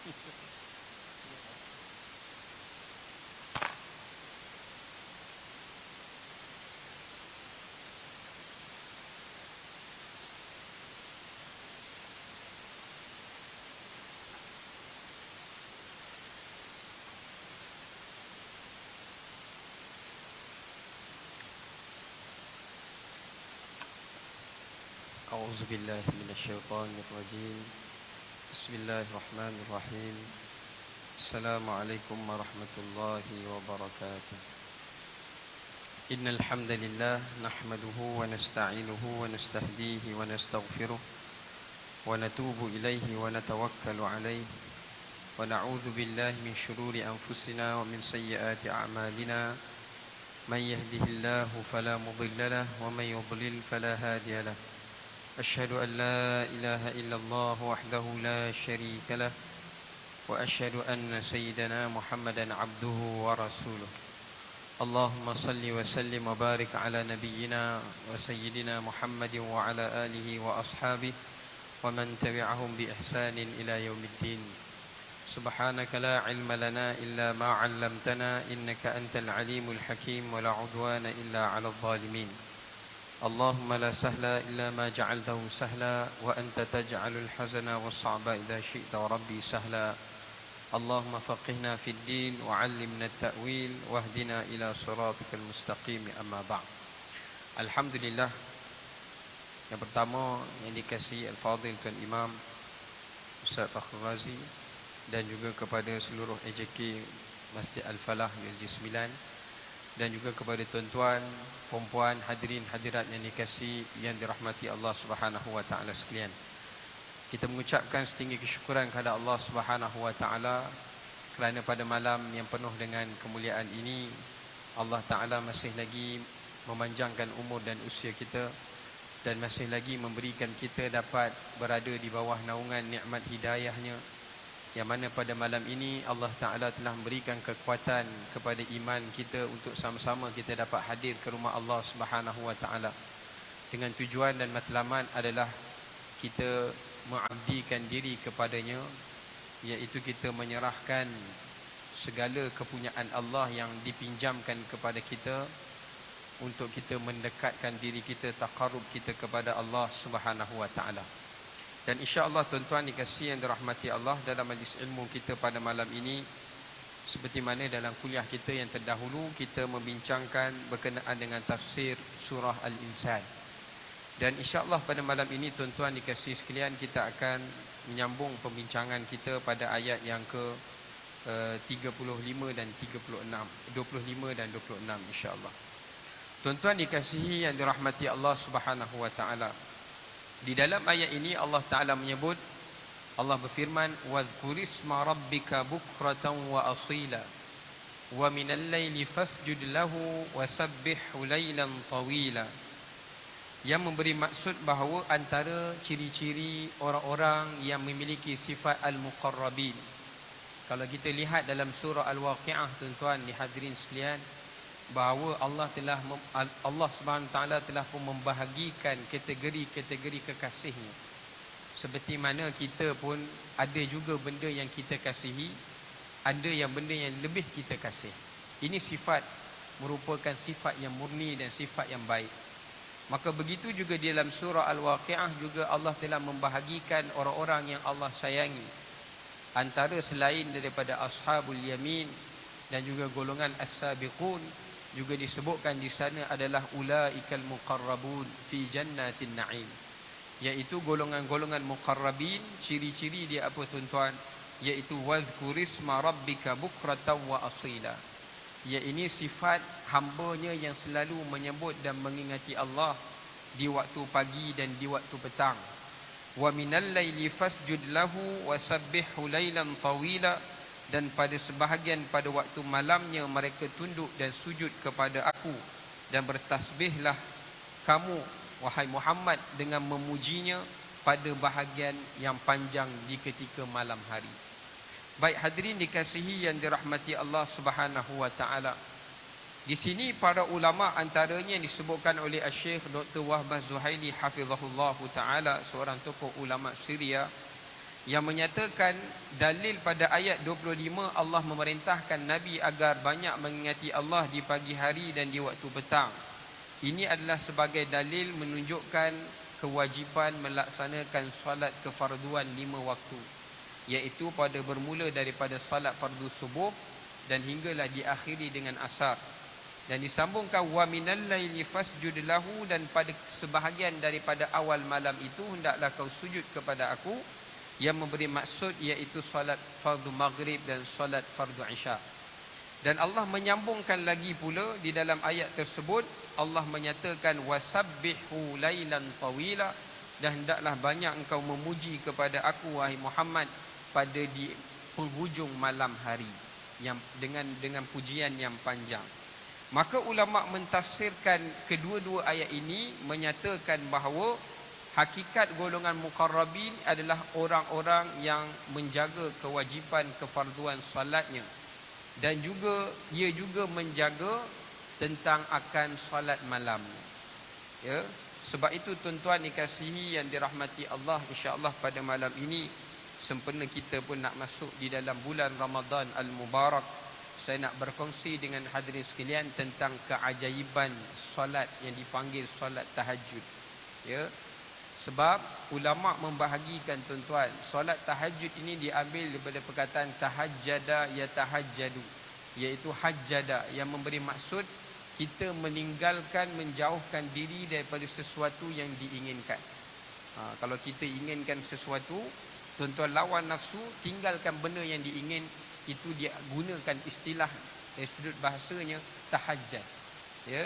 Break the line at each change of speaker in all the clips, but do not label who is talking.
أعوذ بالله من الشيطان الرجيم. بسم الله الرحمن الرحيم. السلام عليكم ورحمة الله وبركاته. إن الحمد لله نحمده ونستعينه ونستهديه ونستغفره ونتوب إليه ونتوكل عليه ونعوذ بالله من شرور أنفسنا ومن سيئات أعمالنا. من يهده الله فلا مضل له ومن يضلل فلا هادي له. أشهد أن لا إله إلا الله وحده لا شريك له وأشهد أن سيدنا محمدا عبده ورسوله. اللهم صل وسلم وبارك على نبينا وسيدنا محمد وعلى آله وأصحابه ومن تبعهم بإحسان إلى يوم الدين. سبحانك لا علم لنا إلا ما علمتنا إنك أنت العليم الحكيم ولا عدوان إلا على الظالمين. اللهم لا سهل إلا ما جعلته سهلا وأنت تجعل الحزن والصعب إذا شئت وربي سهلا. اللهم فقهنا في الدين وعلمنا التأويل واهدنا إلى صراطك المستقيم. أما بعد. Alhamdulillah, yang pertama yang dikasihi Al-Fadhil Tuan Imam Ustaz Fakhrul Razi dan juga kepada seluruh AJK Masjid Al-Falah ULJ 9 dan juga kepada tuan-tuan, puan-puan, hadirin hadirat yang dikasihi yang dirahmati Allah Subhanahu wa taala sekalian. Kita mengucapkan setinggi kesyukuran kepada Allah Subhanahu wa taala kerana pada malam yang penuh dengan kemuliaan ini Allah taala masih lagi memanjangkan umur dan usia kita dan masih lagi memberikan kita dapat berada di bawah naungan nikmat hidayahnya, yang mana pada malam ini Allah Ta'ala telah memberikan kekuatan kepada iman kita untuk sama-sama kita dapat hadir ke rumah Allah Subhanahu Wa Ta'ala dengan tujuan dan matlamat adalah kita mengabdikan diri kepadanya, iaitu kita menyerahkan segala kepunyaan Allah yang dipinjamkan kepada kita untuk kita mendekatkan diri kita, taqarrub kita kepada Allah Subhanahu Wa Ta'ala. Dan insya-Allah tuan-tuan dikasihi yang dirahmati Allah, dalam majlis ilmu kita pada malam ini seperti mana dalam kuliah kita yang terdahulu kita membincangkan berkenaan dengan tafsir surah Al-Insan. Dan insya-Allah pada malam ini tuan-tuan dikasihi sekalian kita akan menyambung pembincangan kita pada ayat yang ke 35 dan 36, 25 dan 26 insya-Allah. Tuan-tuan dikasihi yang dirahmati Allah Subhanahu wa taala. Di dalam ayat ini Allah Ta'ala menyebut, Allah berfirman, وَاذْكُرِسْمَ رَبِّكَ بُكْرَةً وَأَصِيلًا وَمِنَ اللَّيْلِ فَاسْجُدْ لَهُ وَسَبِّحْهُ لَيْلًا طَوِيلًا. Yang memberi maksud bahawa antara ciri-ciri orang-orang yang memiliki sifat Al-Muqarrabin, kalau kita lihat dalam surah Al-Waqi'ah tuan-tuan dihadirin sekalian, bahawa Allah Subhanahu taala telah pun membahagikan kategori-kategori kekasihnya. Seperti mana kita pun ada juga benda yang kita kasihi, ada yang benda yang lebih kita kasih. Ini sifat merupakan sifat yang murni dan sifat yang baik. Maka begitu juga di dalam surah Al-Waqi'ah juga Allah telah membahagikan orang-orang yang Allah sayangi, antara selain daripada ashabul yamin dan juga golongan as-sabiqun, juga disebutkan di sana adalah ulaikal muqarrabun fi jannatin na'im, iaitu golongan-golongan muqarrabin. Ciri-ciri dia apa tuan-tuan? Iaitu wadhkurisma rabbika bukratan wa asila, iaitu sifat hambanya yang selalu menyebut dan mengingati Allah di waktu pagi dan di waktu petang. Wa minal laili fasjud lahu wa sabbihhu lailan tawila, dan pada sebahagian pada waktu malamnya mereka tunduk dan sujud kepada aku, dan bertasbihlah kamu wahai Muhammad dengan memujinya pada bahagian yang panjang di ketika malam hari. Baik hadirin dikasihi yang dirahmati Allah Subhanahu wa taala. Di sini para ulama antaranya yang disebutkan oleh Syekh Dr. Wahbah Zuhaili hafizahullah taala, seorang tokoh ulama Syria, yang menyatakan dalil pada ayat 25 Allah memerintahkan Nabi agar banyak mengingati Allah di pagi hari dan di waktu petang. Ini adalah sebagai dalil menunjukkan kewajipan melaksanakan solat kefarduan 5 waktu, iaitu pada bermula daripada salat fardu subuh dan hinggalah diakhiri dengan asar. Dan disambungkan wa minal laili fasjud lahu, dan pada sebahagian daripada awal malam itu hendaklah kau sujud kepada aku, yang memberi maksud iaitu solat fardu maghrib dan solat fardu isya. Dan Allah menyambungkan lagi pula di dalam ayat tersebut, Allah menyatakan wasabbihu lailan tawila, dan hendaklah banyak engkau memuji kepada aku wahai Muhammad pada di penghujung malam hari yang dengan pujian yang panjang. Maka ulama mentafsirkan kedua-dua ayat ini menyatakan bahawa hakikat golongan muqarrabin adalah orang-orang yang menjaga kewajipan kefarduan salatnya, dan juga ia juga menjaga tentang akan salat malam. Ya, sebab itu tuan-tuan dikasihi yang dirahmati Allah, insya-Allah pada malam ini sempena kita pun nak masuk di dalam bulan Ramadan al-Mubarak, saya nak berkongsi dengan hadirin sekalian tentang keajaiban solat yang dipanggil solat tahajud. Ya, sebab ulama membahagikan tuan-tuan, solat tahajud ini diambil daripada perkataan tahajjada yatahajjadu, iaitu hajjada, yang memberi maksud kita meninggalkan, menjauhkan diri daripada sesuatu yang diinginkan. Kalau kita inginkan sesuatu, tuan-tuan lawan nafsu, tinggalkan benda yang diingin, itu dia gunakan istilah dari sudut bahasanya tahajjud. Ya,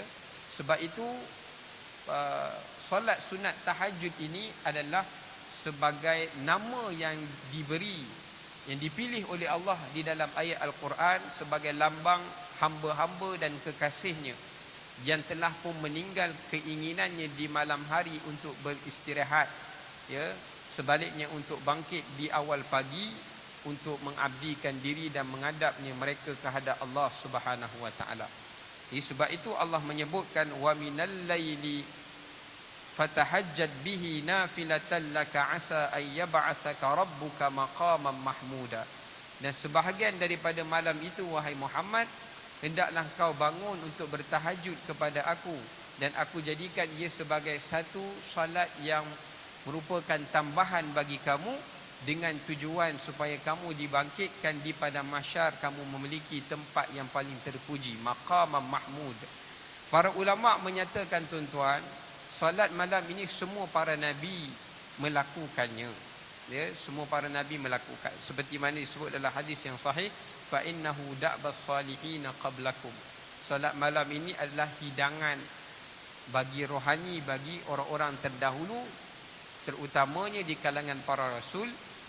sebab itu solat sunat tahajud ini adalah sebagai nama yang diberi, yang dipilih oleh Allah di dalam ayat Al-Quran sebagai lambang hamba-hamba dan kekasihnya yang telah pun meninggal keinginannya di malam hari untuk beristirahat, ya, sebaliknya untuk bangkit di awal pagi untuk mengabdikan diri dan menghadapnya mereka kehadap Allah Subhanahu wa taala. Sebab itu Allah menyebutkan wa minal laili fatahajjad bihi nafilatan laka asa ay yab'atsaka rabbuka maqaman mahmuda. Dan sebahagian daripada malam itu wahai Muhammad, hendaklah kau bangun untuk bertahajud kepada aku, dan aku jadikan ia sebagai satu salat yang merupakan tambahan bagi kamu, dengan tujuan supaya kamu dibangkitkan di padang mahsyar, kamu memiliki tempat yang paling terpuji, maqamam mahmud. Para ulama menyatakan tuan-tuan, salat malam ini semua para nabi melakukannya. Ya, semua para nabi melakukan, seperti mana disebut dalam hadis yang sahih, fa innahu da'bas salihin qablakum. Salat malam ini adalah hidangan bagi rohani bagi orang-orang terdahulu, terutamanya di kalangan para rasul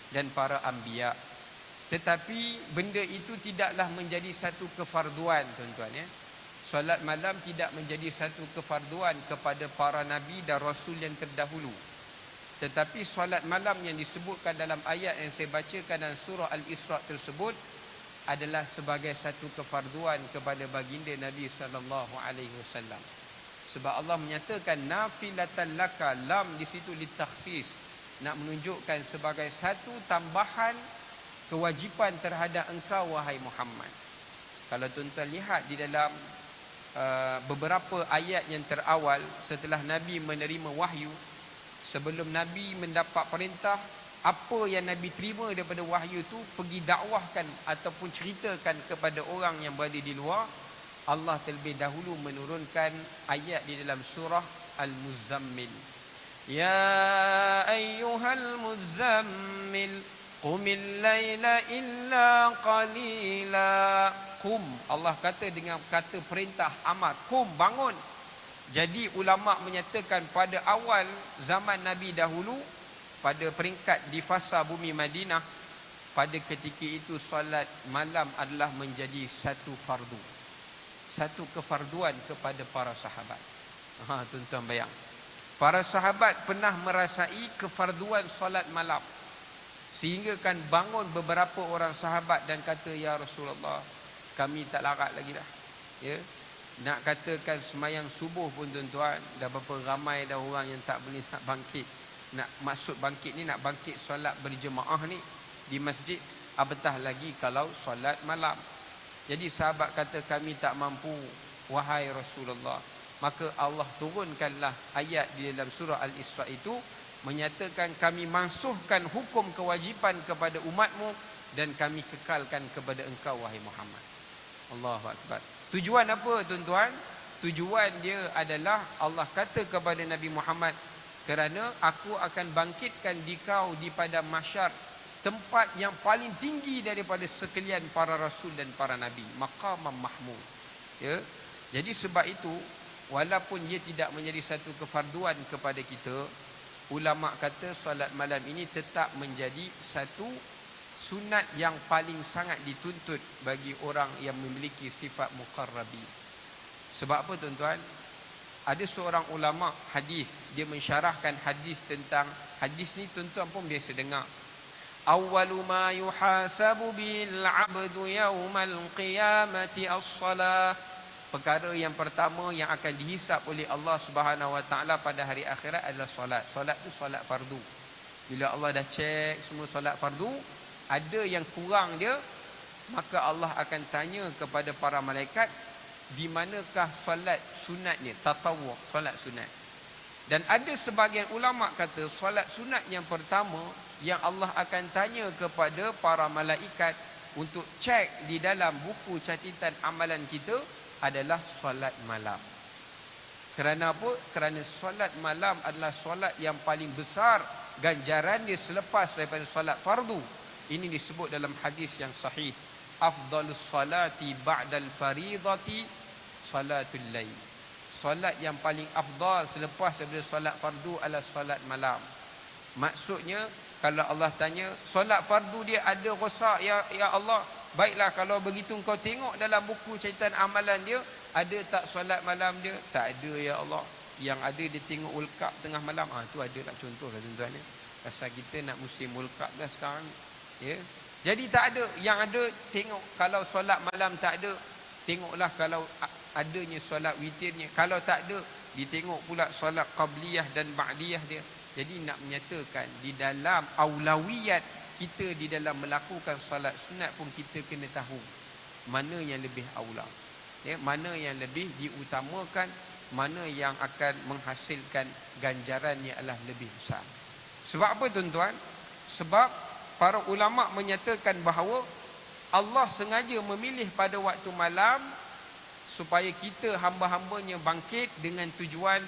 dan para anbiya. Tetapi benda itu tidaklah menjadi satu kefarduan tuan-tuan, ya. Solat malam tidak menjadi satu kefarduan kepada para nabi dan rasul yang terdahulu. Tetapi solat malam yang disebutkan dalam ayat yang saya bacakan dalam surah Al-Isra tersebut adalah sebagai satu kefarduan kepada baginda Nabi sallallahu alaihi wasallam. Sebab Allah menyatakan nafilatan laka, lam di situ litakhsis, nak menunjukkan sebagai satu tambahan kewajipan terhadap engkau wahai Muhammad. Kalau tuan-tuan lihat di dalam beberapa ayat yang terawal setelah Nabi menerima wahyu, sebelum Nabi mendapat perintah, apa yang Nabi terima daripada wahyu itu pergi dakwahkan ataupun ceritakan kepada orang yang berada di luar, Allah terlebih dahulu menurunkan ayat di dalam surah Al-Muzammil. Ya ayyuhal muzammil qumil laila illa qalila. Qum, Allah kata dengan kata perintah amar, qum, bangun. Jadi ulama menyatakan pada awal zaman Nabi dahulu, pada peringkat di fasa bumi Madinah, pada ketika itu solat malam adalah menjadi satu fardu, satu kefarduan kepada para sahabat. Tuan-tuan bayang, para sahabat pernah merasai kefarduan solat malam, sehingga kan bangun beberapa orang sahabat dan kata, ya Rasulullah, kami tak larat lagi dah. Ya, nak katakan semayang subuh pun tuan-tuan, dah berapa ramai dah orang yang tak boleh nak bangkit. nak maksud bangkit ni, nak bangkit solat berjemaah ni di masjid, apatah lagi kalau solat malam. Jadi sahabat kata, kami tak mampu wahai Rasulullah. Maka Allah turunkanlah ayat di dalam surah Al-Isra itu menyatakan, kami mansuhkan hukum kewajipan kepada umatmu dan kami kekalkan kepada engkau wahai Muhammad. Allahu Akbar. Tujuan apa tuan-tuan? Tujuan dia adalah Allah kata kepada Nabi Muhammad, kerana aku akan bangkitkan dikau di padang mahsyar, tempat yang paling tinggi daripada sekalian para rasul dan para nabi, maqamam mahmud. Ya. Jadi sebab itu, walaupun ia tidak menjadi satu kefarduan kepada kita, ulama kata solat malam ini tetap menjadi satu sunat yang paling sangat dituntut bagi orang yang memiliki sifat muqarrabi. Sebab apa tuan-tuan? Ada seorang ulama hadis, dia mensyarahkan hadis tentang hadis ni, tuan-tuan pun biasa dengar. Awwalu ma yuhasabu bil 'abdu yaumal qiyamati as-salah. Perkara yang pertama yang akan dihisap oleh Allah Subhanahu wa taala pada hari akhirat adalah solat. Solat tu solat fardu. Bila Allah dah cek semua solat fardu, ada yang kurang dia, maka Allah akan tanya kepada para malaikat, di manakah solat sunatnya, tatawwu, solat sunat. Dan ada sebahagian ulama kata solat sunat yang pertama yang Allah akan tanya kepada para malaikat untuk cek di dalam buku catatan amalan kita adalah solat malam. Kerana apa? Kerana solat malam adalah solat yang paling besar ganjaran dia selepas daripada solat fardu. Ini disebut dalam hadis yang sahih, afdalus salati ba'dal faridati salatul lail. Solat yang paling afdal selepas daripada solat fardu adalah solat malam. Maksudnya, kalau Allah tanya, solat fardu dia ada rosak ya Allah. Baiklah, kalau begitu kau tengok dalam buku catatan amalan dia, ada tak solat malam dia? Tak ada ya Allah. Yang ada dia tengok World Cup tengah malam. Tu ada tak, contoh lah tuan-tuan ya. Pasal kita nak musim World Cup dah sekarang ya. Jadi tak ada. Yang ada tengok kalau solat malam tak ada, tengoklah kalau adanya solat witirnya. Kalau tak ada, ditengok pula solat qabliyah dan ba'diyah dia. Jadi nak menyatakan di dalam aulawiyat kita, di dalam melakukan solat sunat pun kita kena tahu mana yang lebih aula, ya, mana yang lebih diutamakan, mana yang akan menghasilkan ganjarannya adalah lebih besar. Sebab apa tuan-tuan? Sebab para ulama menyatakan bahawa Allah sengaja memilih pada waktu malam supaya kita hamba-hambanya bangkit dengan tujuan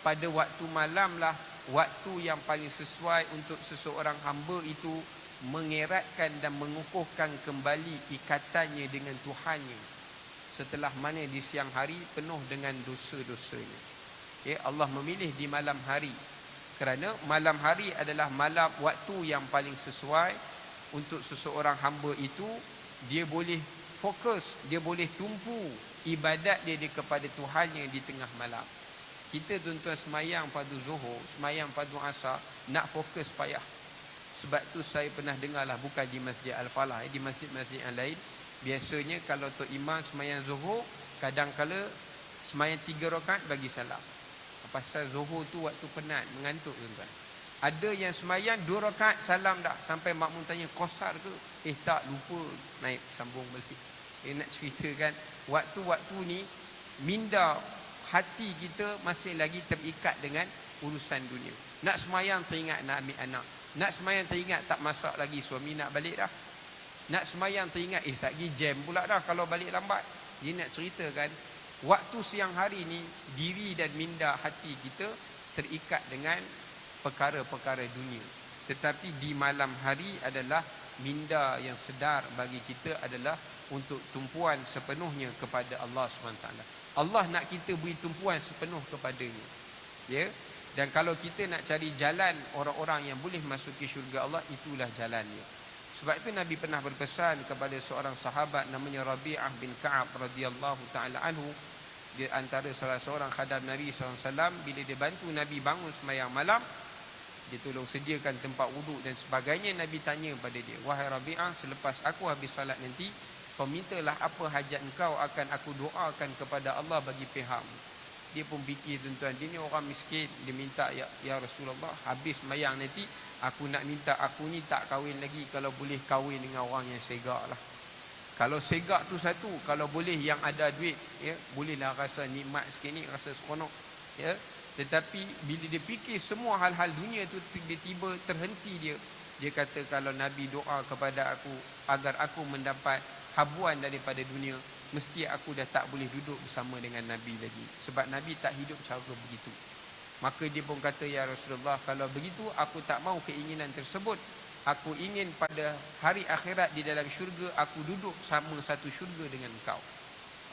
pada waktu malamlah waktu yang paling sesuai untuk seseorang hamba itu mengeratkan dan mengukuhkan kembali ikatannya dengan Tuhannya, setelah mana di siang hari penuh dengan dosa-dosanya. Ya, Allah memilih di malam hari kerana malam hari adalah malam waktu yang paling sesuai untuk seseorang hamba itu. Dia boleh fokus, dia boleh tumpu ibadat dia kepada Tuhannya di tengah malam. Kita tuan-tuan semayang pada Zuhur, semayang pada Asar, nak fokus payah. Sebab tu saya pernah dengarlah, bukan di Masjid Al-Falah, di masjid-masjid yang lain, biasanya kalau Tok Imam semayang Zuhur, kadang-kala semayang 3 rakaat bagi salam. Pasal Zuhur tu waktu penat, mengantuk tuan-tuan. Ada yang semayang 2 rakaat salam dah, sampai makmum tanya, qasar ke? Tak, lupa, naik sambung balik. Nak ceritakan waktu-waktu ni minda hati kita masih lagi terikat dengan urusan dunia. Nak semayang teringat nak ambil anak, nak semayang teringat tak masak lagi, suami nak balik dah. Nak semayang teringat lagi jam pula dah kalau balik lambat. Dia nak ceritakan waktu siang hari ni diri dan minda hati kita terikat dengan perkara-perkara dunia. Tetapi di malam hari adalah minda yang sedar bagi kita adalah untuk tumpuan sepenuhnya kepada Allah SWT. Allah nak kita beri tumpuan sepenuh kepadanya. Ya. Dan kalau kita nak cari jalan orang-orang yang boleh masuki syurga Allah, itulah jalannya. Sebab itu Nabi pernah berpesan kepada seorang sahabat namanya Rabi'ah bin Ka'ab radhiyallahu taala anhu. Dia antara salah seorang khadam Nabi SAW. Bila dia bantu Nabi bangun sembahyang malam, dia tolong sediakan tempat wuduk dan sebagainya. Nabi tanya pada dia, wahai Rabi'ah, selepas aku habis salat nanti, kau mintalah apa hajat engkau, akan aku doakan kepada Allah bagi pihakmu.
Dia pun fikir tuan-tuan, dia ni orang miskin, dia minta ya Rasulullah, habis mayang nanti aku nak minta aku ni tak kahwin lagi, kalau boleh kahwin dengan orang yang segak lah. Kalau segak tu satu, kalau boleh yang ada duit, ya, bolehlah rasa nikmat sikit ni, rasa seronok, ya. Tetapi bila dia fikir semua hal-hal dunia tu, tiba-tiba terhenti dia. Dia kata, kalau Nabi doa kepada aku agar aku mendapat habuan daripada dunia, mesti aku dah tak boleh duduk bersama dengan Nabi lagi, sebab Nabi tak hidup cara begitu. Maka dia pun kata, ya Rasulullah, kalau begitu aku tak mau keinginan tersebut. Aku ingin pada hari akhirat di dalam syurga, aku duduk sama satu syurga dengan engkau.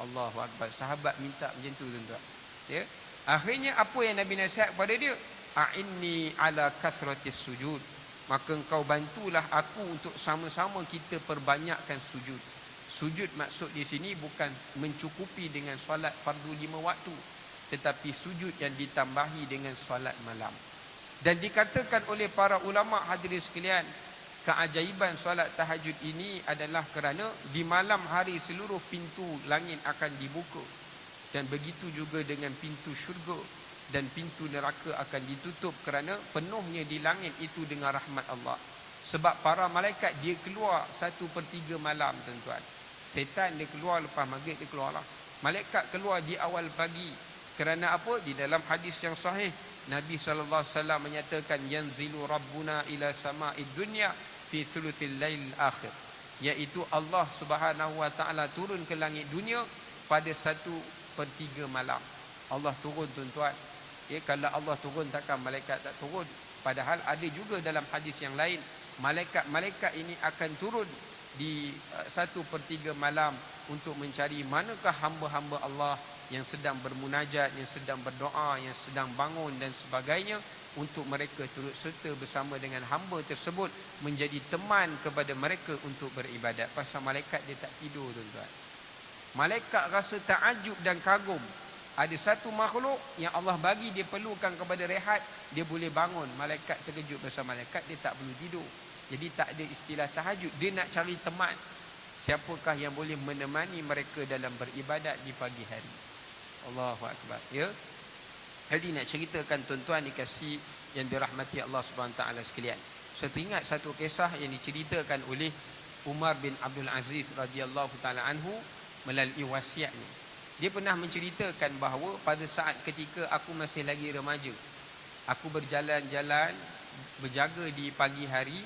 Allahu Akbar. Sahabat minta macam tu tuan-tuan, ya. Akhirnya apa yang Nabi nasihat kepada dia? A'inni ala kathratis sujud. Maka engkau bantulah aku untuk sama-sama kita perbanyakkan sujud. Sujud maksud di sini bukan mencukupi dengan solat fardu 5 waktu, tetapi sujud yang ditambahi dengan solat malam. Dan dikatakan oleh para ulama hadirin sekalian, keajaiban solat tahajud ini adalah kerana di malam hari seluruh pintu langit akan dibuka, dan begitu juga dengan pintu syurga, dan pintu neraka akan ditutup, kerana penuhnya di langit itu dengan rahmat Allah. Sebab para malaikat dia keluar 1/3 malam tuan-tuan. Setan dia keluar lepas maghrib, dia keluarlah. Malaikat keluar di awal pagi. Kerana apa? Di dalam hadis yang sahih, Nabi SAW menyatakan, yanzilu rabbuna ila sama'id dunya fi thuluthil lail akhir, iaitu Allah Subhanahu wa taala turun ke langit dunia pada 1/3 malam. Allah turun tuan-tuan. Ya, kalau Allah turun takkan malaikat tak turun. Padahal ada juga dalam hadis yang lain, malaikat-malaikat ini akan turun di 1/3 malam untuk mencari manakah hamba-hamba Allah yang sedang bermunajat, yang sedang berdoa, yang sedang bangun dan sebagainya, untuk mereka turut serta bersama dengan hamba tersebut, menjadi teman kepada mereka untuk beribadat. Pasal malaikat dia tak tidur tuan-tuan. Malaikat rasa takjub dan kagum. Ada satu makhluk yang Allah bagi dia perlukan kepada rehat, dia boleh bangun. Malaikat terkejut pasal malaikat dia tak perlu tidur. Jadi tak ada istilah tahajud. Dia nak cari teman. Siapakah yang boleh menemani mereka dalam beribadat di pagi hari? Allahu Akbar, ya. Jadi nak ceritakan tuan-tuan dikasih yang dirahmati Allah SWT sekalian. Saya teringat satu kisah yang diceritakan oleh Umar bin Abdul Aziz radhiyallahu taala anhu melalui wasiatnya. Dia pernah menceritakan bahawa pada saat ketika aku masih lagi remaja, aku berjalan-jalan berjaga di pagi hari,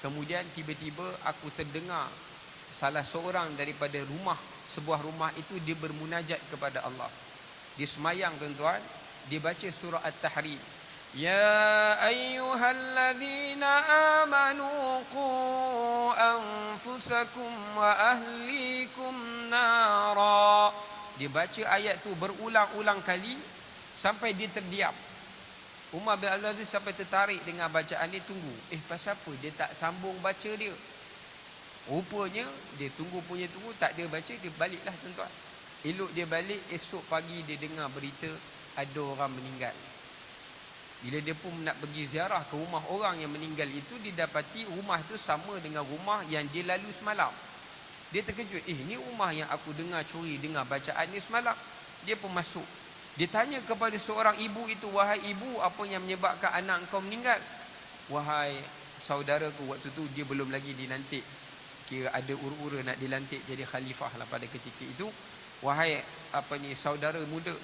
kemudian tiba-tiba aku terdengar salah seorang daripada sebuah rumah itu dia bermunajat kepada Allah. Dia semayang tuan-tuan, dia baca surah At-Tahrim. Ya ayyuhalladzina amanu qu anfusakum wa ahlikum nara. Dia baca ayat tu berulang-ulang kali sampai dia terdiam. Umar bin Abdul Aziz sampai tertarik dengan bacaan dia, tunggu. Pasal apa dia tak sambung baca dia? Rupanya dia tunggu tak dia baca, dia baliklah tuan-tuan. Elok dia balik, esok pagi dia dengar berita ada orang meninggal. Bila dia pun nak pergi ziarah ke rumah orang yang meninggal itu, didapati rumah itu sama dengan rumah yang dia lalu semalam. Dia terkejut, ini rumah yang aku dengar bacaan ni semalam. Dia pun masuk. Dia tanya kepada seorang ibu itu, wahai ibu, apa yang menyebabkan anak kau meninggal? Wahai saudaraku, waktu tu dia belum lagi dilantik, kira ada ura-ura nak dilantik jadi khalifah lah pada ketika itu. Wahai saudara muda,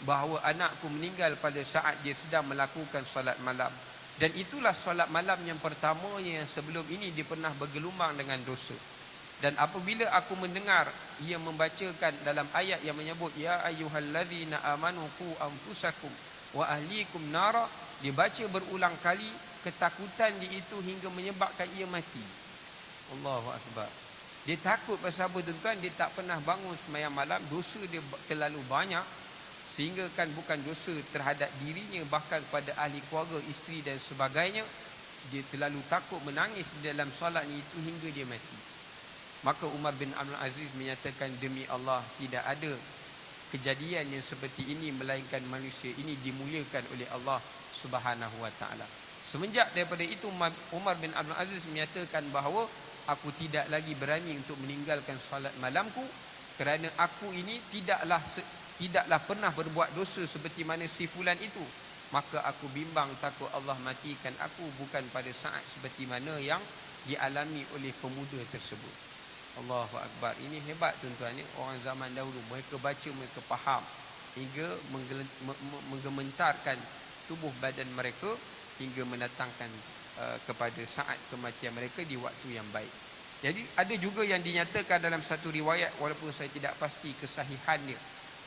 bahawa anakku meninggal pada saat dia sedang melakukan solat malam. Dan itulah solat malam yang pertamanya yang sebelum ini dia pernah bergelumang dengan dosa. Dan apabila aku mendengar ia membacakan dalam ayat yang menyebut ya ayyuhalladzina amanu qu anfusakum wa ahlikum nara, dia baca berulang kali, ketakutan dia itu hingga menyebabkan ia mati. Allahu Akbar. Dia takut pasal apa tuan-tuan? Dia tak pernah bangun sembahyang malam, dosa dia terlalu banyak, sehingga kan bukan dosa terhadap dirinya, bahkan kepada ahli keluarga, isteri dan sebagainya. Dia terlalu takut menangis di dalam solatnya itu hingga dia mati. Maka Umar bin Abdul Aziz menyatakan, demi Allah, tidak ada kejadian yang seperti ini melainkan manusia ini dimuliakan oleh Allah Subhanahu wa taala. Semenjak daripada itu Umar bin Abdul Aziz menyatakan bahawa aku tidak lagi berani untuk meninggalkan solat malamku, kerana aku ini tidaklah tidaklah pernah berbuat dosa seperti mana si fulan itu, maka aku bimbang takut Allah matikan aku bukan pada saat seperti mana yang dialami oleh pemuda tersebut. Allahu Akbar. Ini hebat tuan-tuan ni, orang zaman dahulu. Mereka baca, mereka faham hingga menggementarkan tubuh badan mereka hingga mendatangkan kepada saat kematian mereka di waktu yang baik. Jadi ada juga yang dinyatakan dalam satu riwayat, walaupun saya tidak pasti kesahihannya,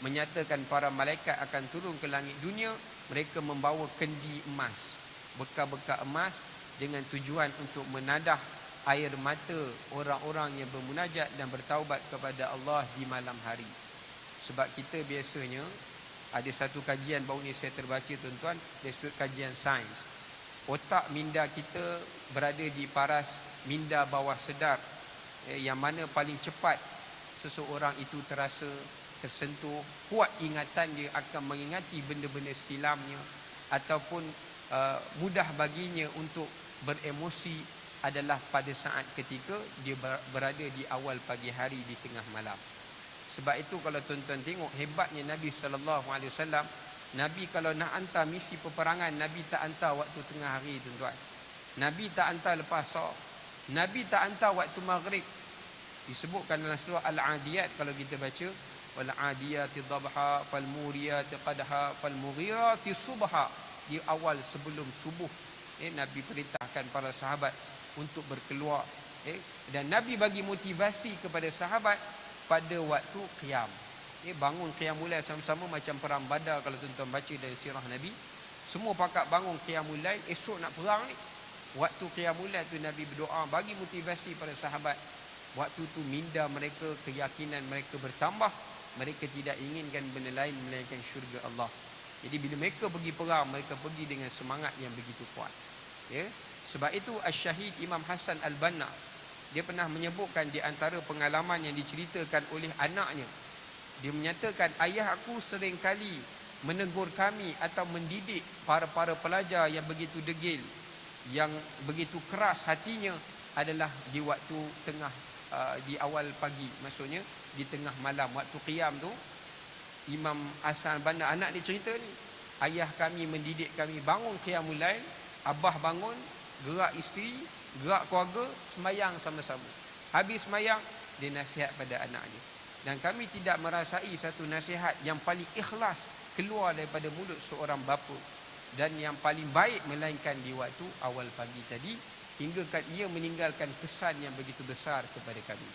menyatakan para malaikat akan turun ke langit dunia. Mereka membawa kendi emas, bekal-bekal emas, dengan tujuan untuk menadah air mata orang-orang yang bermunajat dan bertaubat kepada Allah di malam hari. Sebab kita biasanya, ada satu kajian baru ni saya terbaca tuan-tuan, dari sudut kajian sains, otak minda kita berada di paras minda bawah sedar, yang mana paling cepat seseorang itu terasa tersentuh, kuat ingatan dia akan mengingati benda-benda silamnya, ataupun mudah baginya untuk beremosi adalah pada saat ketika dia berada di awal pagi hari, di tengah malam. Sebab itu kalau tuan-tuan tengok hebatnya Nabi SAW, Nabi kalau nak hantar misi peperangan, Nabi tak hantar waktu tengah hari tuan-tuan. Nabi tak hantar lepas sahur. Nabi tak hantar waktu maghrib. Disebutkan dalam surah Al-Adiyat kalau kita baca, wal adiyati dhabha fal muriyati qadha fal mughirati subha. Di awal sebelum subuh, Nabi perintahkan para sahabat untuk berkeluar, dan Nabi bagi motivasi kepada sahabat pada waktu qiyam. Bangun qiyamul lail sama-sama macam perang Badar. Kalau tuan-tuan baca dari sirah Nabi, semua pakat bangun qiyamul lail, esok nak perang ni. Waktu qiyamul lail tu Nabi berdoa, bagi motivasi pada sahabat. Waktu tu minda mereka, keyakinan mereka bertambah. Mereka tidak inginkan benda lain melainkan syurga Allah. Jadi bila mereka pergi perang, mereka pergi dengan semangat yang begitu kuat. Sebab itu Asy-Syahid Imam Hasan Al-Banna, dia pernah menyebutkan di antara pengalaman yang diceritakan oleh anaknya. Dia menyatakan, ayah aku sering kali menegur kami atau mendidik para pelajar yang begitu degil, yang begitu keras hatinya, adalah di waktu tengah, di awal pagi, maksudnya di tengah malam, waktu qiyam tu. Imam Hasan Al-Banna, anak dia cerita ni, ayah kami mendidik kami bangun qiyamul lail, abah bangun, gerak isteri, gerak keluarga, semayang sama-sama. Habis semayang, dia nasihat pada anak dia. Dan kami tidak merasai satu nasihat yang paling ikhlas keluar daripada mulut seorang bapa, dan yang paling baik melainkan di waktu awal pagi tadi, hingga ia meninggalkan kesan yang begitu besar kepada kami.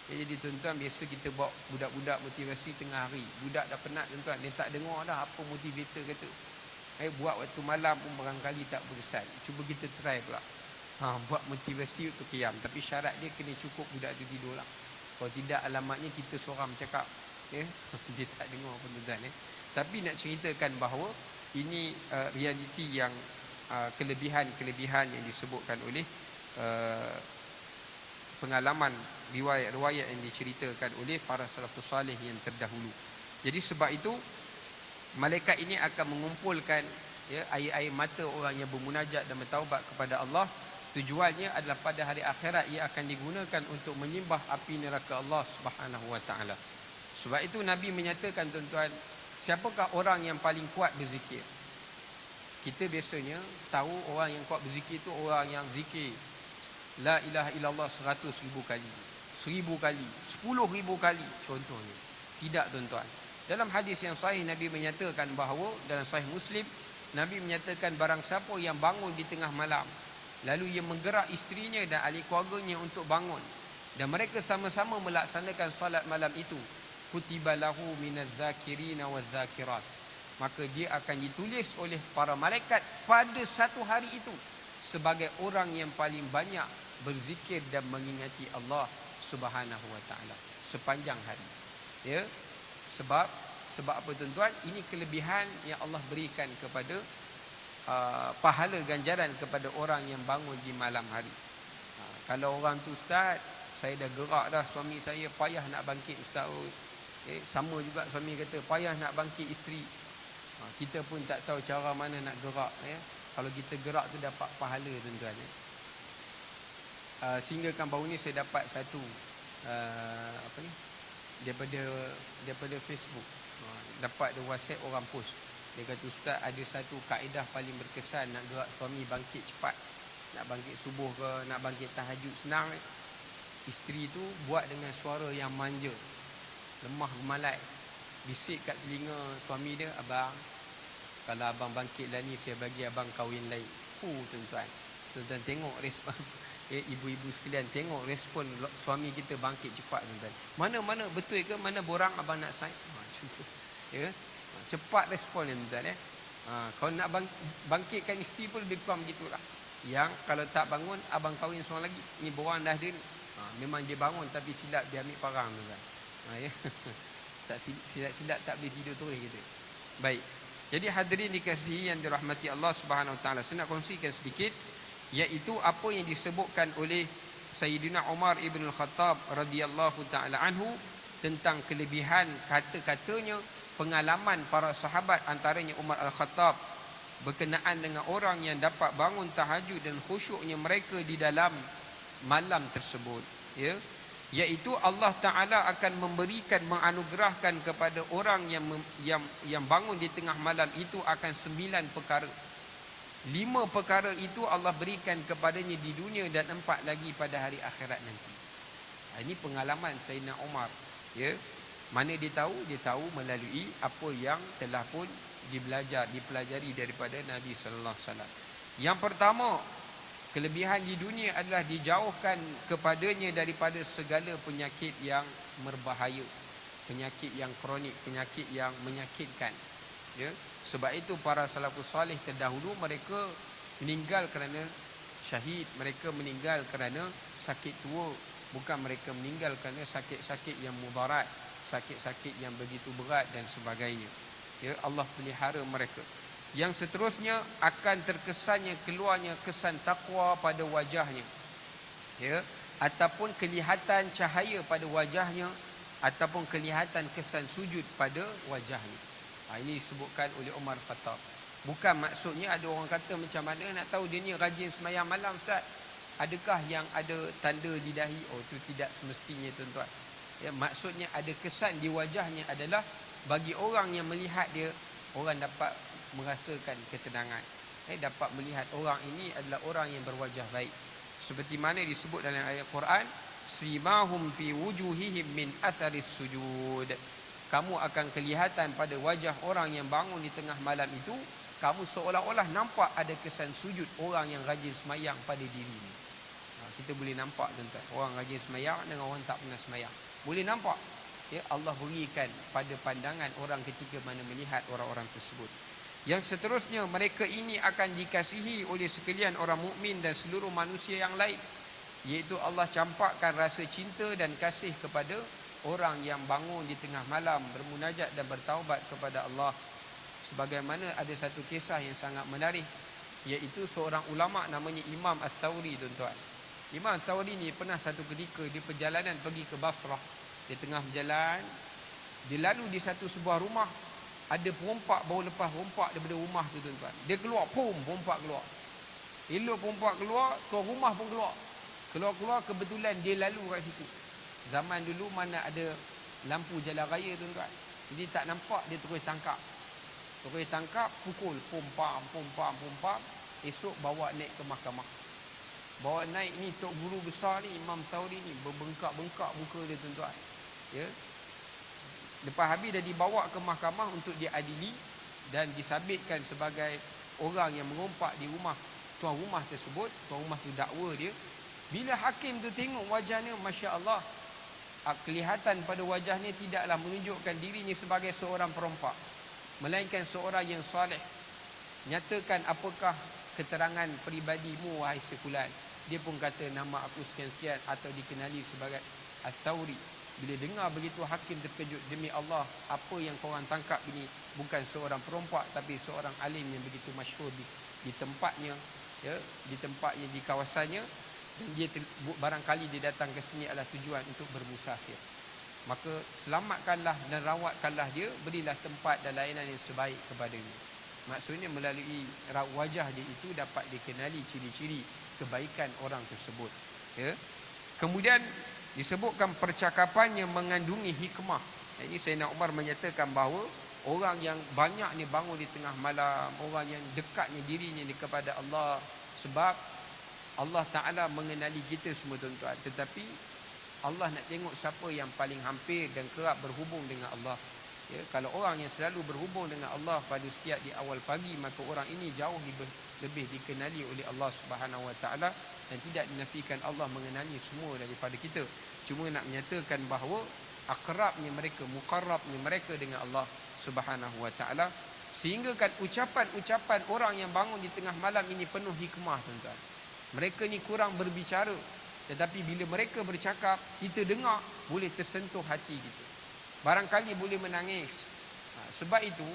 Jadi tuan-tuan, biasa kita bawa budak-budak motivasi tengah hari. Budak dah penat tuan-tuan, dia tak dengar dah apa motivator kata. Buat waktu malam pun barangkali tak berkesan. Cuba kita try pula. Buat motivasi untuk qiyam. Tapi syarat dia kena cukup budak tu tidur lah. Kalau tidak, alamatnya kita seorang bercakap. Dia tak dengar pun tuan-tuan. Tapi nak ceritakan bahawa ini realiti yang kelebihan-kelebihan yang disebutkan oleh pengalaman riwayat-riwayat yang diceritakan oleh para salafus salih yang terdahulu. Jadi sebab itu malaikat ini akan mengumpulkan air-air mata orang yang bermunajat dan bertaubat kepada Allah. Tujuannya adalah pada hari akhirat ia akan digunakan untuk menyembah api neraka Allah Subhanahu wa taala. Sebab itu Nabi menyatakan tuan-tuan, siapakah orang yang paling kuat berzikir? Kita biasanya tahu orang yang kuat berzikir itu orang yang zikir la ilaha illallah 100,000 kali, 1000 kali, 10,000 kali contohnya. Tidak tuan-tuan. Dalam hadis yang sahih, Nabi menyatakan bahawa, dalam sahih Muslim, Nabi menyatakan barang siapa yang bangun di tengah malam, lalu ia menggerak isterinya dan ahli keluarganya untuk bangun, dan mereka sama-sama melaksanakan salat malam itu, kutiba lahu minaz zakirina waz zakirat, maka dia akan ditulis oleh para malaikat pada satu hari itu sebagai orang yang paling banyak berzikir dan mengingati Allah Subhanahu wa taala sepanjang hari. Sebab apa tuan-tuan? Ini kelebihan yang Allah berikan kepada pahala ganjaran kepada orang yang bangun di malam hari. Kalau orang tu, ustaz, saya dah gerak dah, suami saya payah nak bangkit ustaz. Sama juga suami kata payah nak bangkit isteri. Kita pun tak tahu cara mana nak gerak. Kalau kita gerak tu dapat pahala tuan-tuan. Sehingga kan baru ni saya dapat satu daripada Facebook. Dapat ada WhatsApp orang post. Dia kata, ustaz, ada satu kaedah paling berkesan nak gerak suami bangkit cepat, nak bangkit subuh ke, nak bangkit tahajud, senang. Isteri tu buat dengan suara yang manja, lemah gemalai, bisik kat telinga suami dia, abang, kalau abang bangkit lah ni, saya bagi abang kahwin lain. Tuan-tuan, tuan-tuan tengok respon ibu-ibu sekalian, tengok respon suami kita bangkit cepat, tuan-tuan. Mana betul ke, mana borang abang nak sign? Macam tu. Ya, cepat respon, tuan-tuan. Kalau nak bangkitkan isteri pun lebih kurang begitulah. Yang kalau tak bangun, abang kahwin seorang lagi. Ni borang dah ada ni. Memang dia bangun tapi silap dia ambil parang, tuan-tuan. Ya. Tak silap tak boleh tidur terus kita. Baik. Jadi hadirin dikasihi yang dirahmati Allah Subhanahu Wa Taala, saya nak kongsikan sedikit, iaitu apa yang disebutkan oleh Sayyidina Umar ibn al-Khattab radhiyallahu taala anhu tentang kelebihan kata-katanya, pengalaman para sahabat, antaranya Umar al-Khattab berkenaan dengan orang yang dapat bangun tahajud dan khusyuknya mereka di dalam malam tersebut, ya, iaitu Allah Ta'ala akan memberikan, menganugerahkan kepada orang yang bangun di tengah malam itu akan 9 perkara. 5 perkara itu Allah berikan kepadanya di dunia dan 4 lagi pada hari akhirat nanti. Ini pengalaman Sayyidina Umar, ya. Mana dia tahu? Dia tahu melalui apa yang telah pun dipelajari daripada Nabi sallallahu alaihi wasallam. Yang pertama, kelebihan di dunia adalah dijauhkan kepadanya daripada segala penyakit yang berbahaya, penyakit yang kronik, penyakit yang menyakitkan, ya. Sebab itu para salafus salih terdahulu mereka meninggal kerana syahid, mereka meninggal kerana sakit tua, bukan mereka meninggal kerana sakit-sakit yang mudarat, sakit-sakit yang begitu berat dan sebagainya, ya. Allah pelihara mereka. Yang seterusnya akan terkesannya keluarnya kesan takwa pada wajahnya, ya, ataupun kelihatan cahaya pada wajahnya, ataupun kelihatan kesan sujud pada wajahnya. Ini disebutkan oleh Umar Khattab. Bukan maksudnya ada orang kata macam mana nak tahu dia ni rajin sembahyang malam, ustaz? Adakah yang ada tanda di dahi? Itu tidak semestinya, tuan-tuan. Ya, maksudnya ada kesan di wajahnya adalah bagi orang yang melihat dia, orang dapat merasakan ketenangan. Dapat melihat orang ini adalah orang yang berwajah baik. Seperti mana disebut dalam ayat Quran, simahum fi wujuhihim min atharis sujud. Kamu akan kelihatan pada wajah orang yang bangun di tengah malam itu, kamu seolah-olah nampak ada kesan sujud orang yang rajin semayang pada dirinya. Kita boleh nampak, tuan-tuan, orang rajin semayang dengan orang tak pernah semayang. Boleh nampak. Ya, Allah berikan pada pandangan orang ketika mana melihat orang-orang tersebut. Yang seterusnya, mereka ini akan dikasihi oleh sekalian orang mukmin dan seluruh manusia yang lain, iaitu Allah campakkan rasa cinta dan kasih kepada orang yang bangun di tengah malam bermunajat dan bertaubat kepada Allah. Sebagaimana ada satu kisah yang sangat menarik, iaitu seorang ulama namanya Imam Ats-Tsauri, tuan-tuan. Imam Ats-Tsauri ni pernah satu ketika di perjalanan pergi ke Basrah. Di tengah berjalan, dia lalu di sebuah rumah, ada perompak baru lepas rompak daripada rumah tu, tuan-tuan. Dia keluar, perompak keluar. Elok perompak keluar, tuan rumah pun keluar. Keluar-keluar, kebetulan dia lalu kat situ. Zaman dulu mana ada lampu jalan raya, tuan-tuan. Jadi tak nampak, dia terus tangkap. Pukul, pom-pam. Esok bawa naik ke mahkamah. Bawa naik ni Tok Guru besar ni, Imam Ats-Tsauri ni, berbengkak-bengkak muka dia, tuan-tuan. Ya. Lepas habis dah dibawa ke mahkamah untuk diadili dan disabitkan sebagai orang yang mengompak di rumah tuan rumah tersebut. Tuan rumah tu dakwa dia. Bila hakim tu tengok wajahnya, Masya Allah, kelihatan pada wajahnya tidaklah menunjukkan dirinya sebagai seorang perompak, melainkan seorang yang soleh. Nyatakan apakah keterangan peribadimu, wahai sefulan. Dia pun kata nama aku sekian-sekian, atau dikenali sebagai Ats-Tsauri. Bila dengar begitu, hakim terkejut. Demi Allah, apa yang korang tangkap ini bukan seorang perompak, tapi seorang alim yang begitu masyhur di tempatnya, ya, di tempatnya, di kawasannya. Dan dia barangkali dia datang ke sini adalah tujuan untuk bermusafir. Maka selamatkanlah dan rawatkanlah dia, berilah tempat dan layanan yang sebaik kepadanya. Maksudnya melalui wajah dia itu dapat dikenali ciri-ciri kebaikan orang tersebut, ya. Kemudian disebutkan percakapannya mengandungi hikmah. Ini Sayyidina Umar menyatakan bahawa orang yang banyak ni bangun di tengah malam, orang yang dekatnya dirinya ni kepada Allah, sebab Allah Ta'ala mengenali kita semua tuan-tuan. Tetapi Allah nak tengok siapa yang paling hampir dan kerap berhubung dengan Allah. Ya, kalau orang yang selalu berhubung dengan Allah pada setiap di awal pagi, maka orang ini jauh lebih dikenali oleh Allah Subhanahu Wa Taala, dan tidak dinafikan Allah mengenali semua daripada kita. Cuma nak menyatakan bahawa akrabnya mereka, muqarrabnya mereka dengan Allah Subhanahu Wa Taala, sehingga kan ucapan-ucapan orang yang bangun di tengah malam ini penuh hikmah tuan-tuan. Mereka ni kurang berbicara, tetapi bila mereka bercakap, kita dengar boleh tersentuh hati kita. Barangkali boleh menangis. Sebab itu,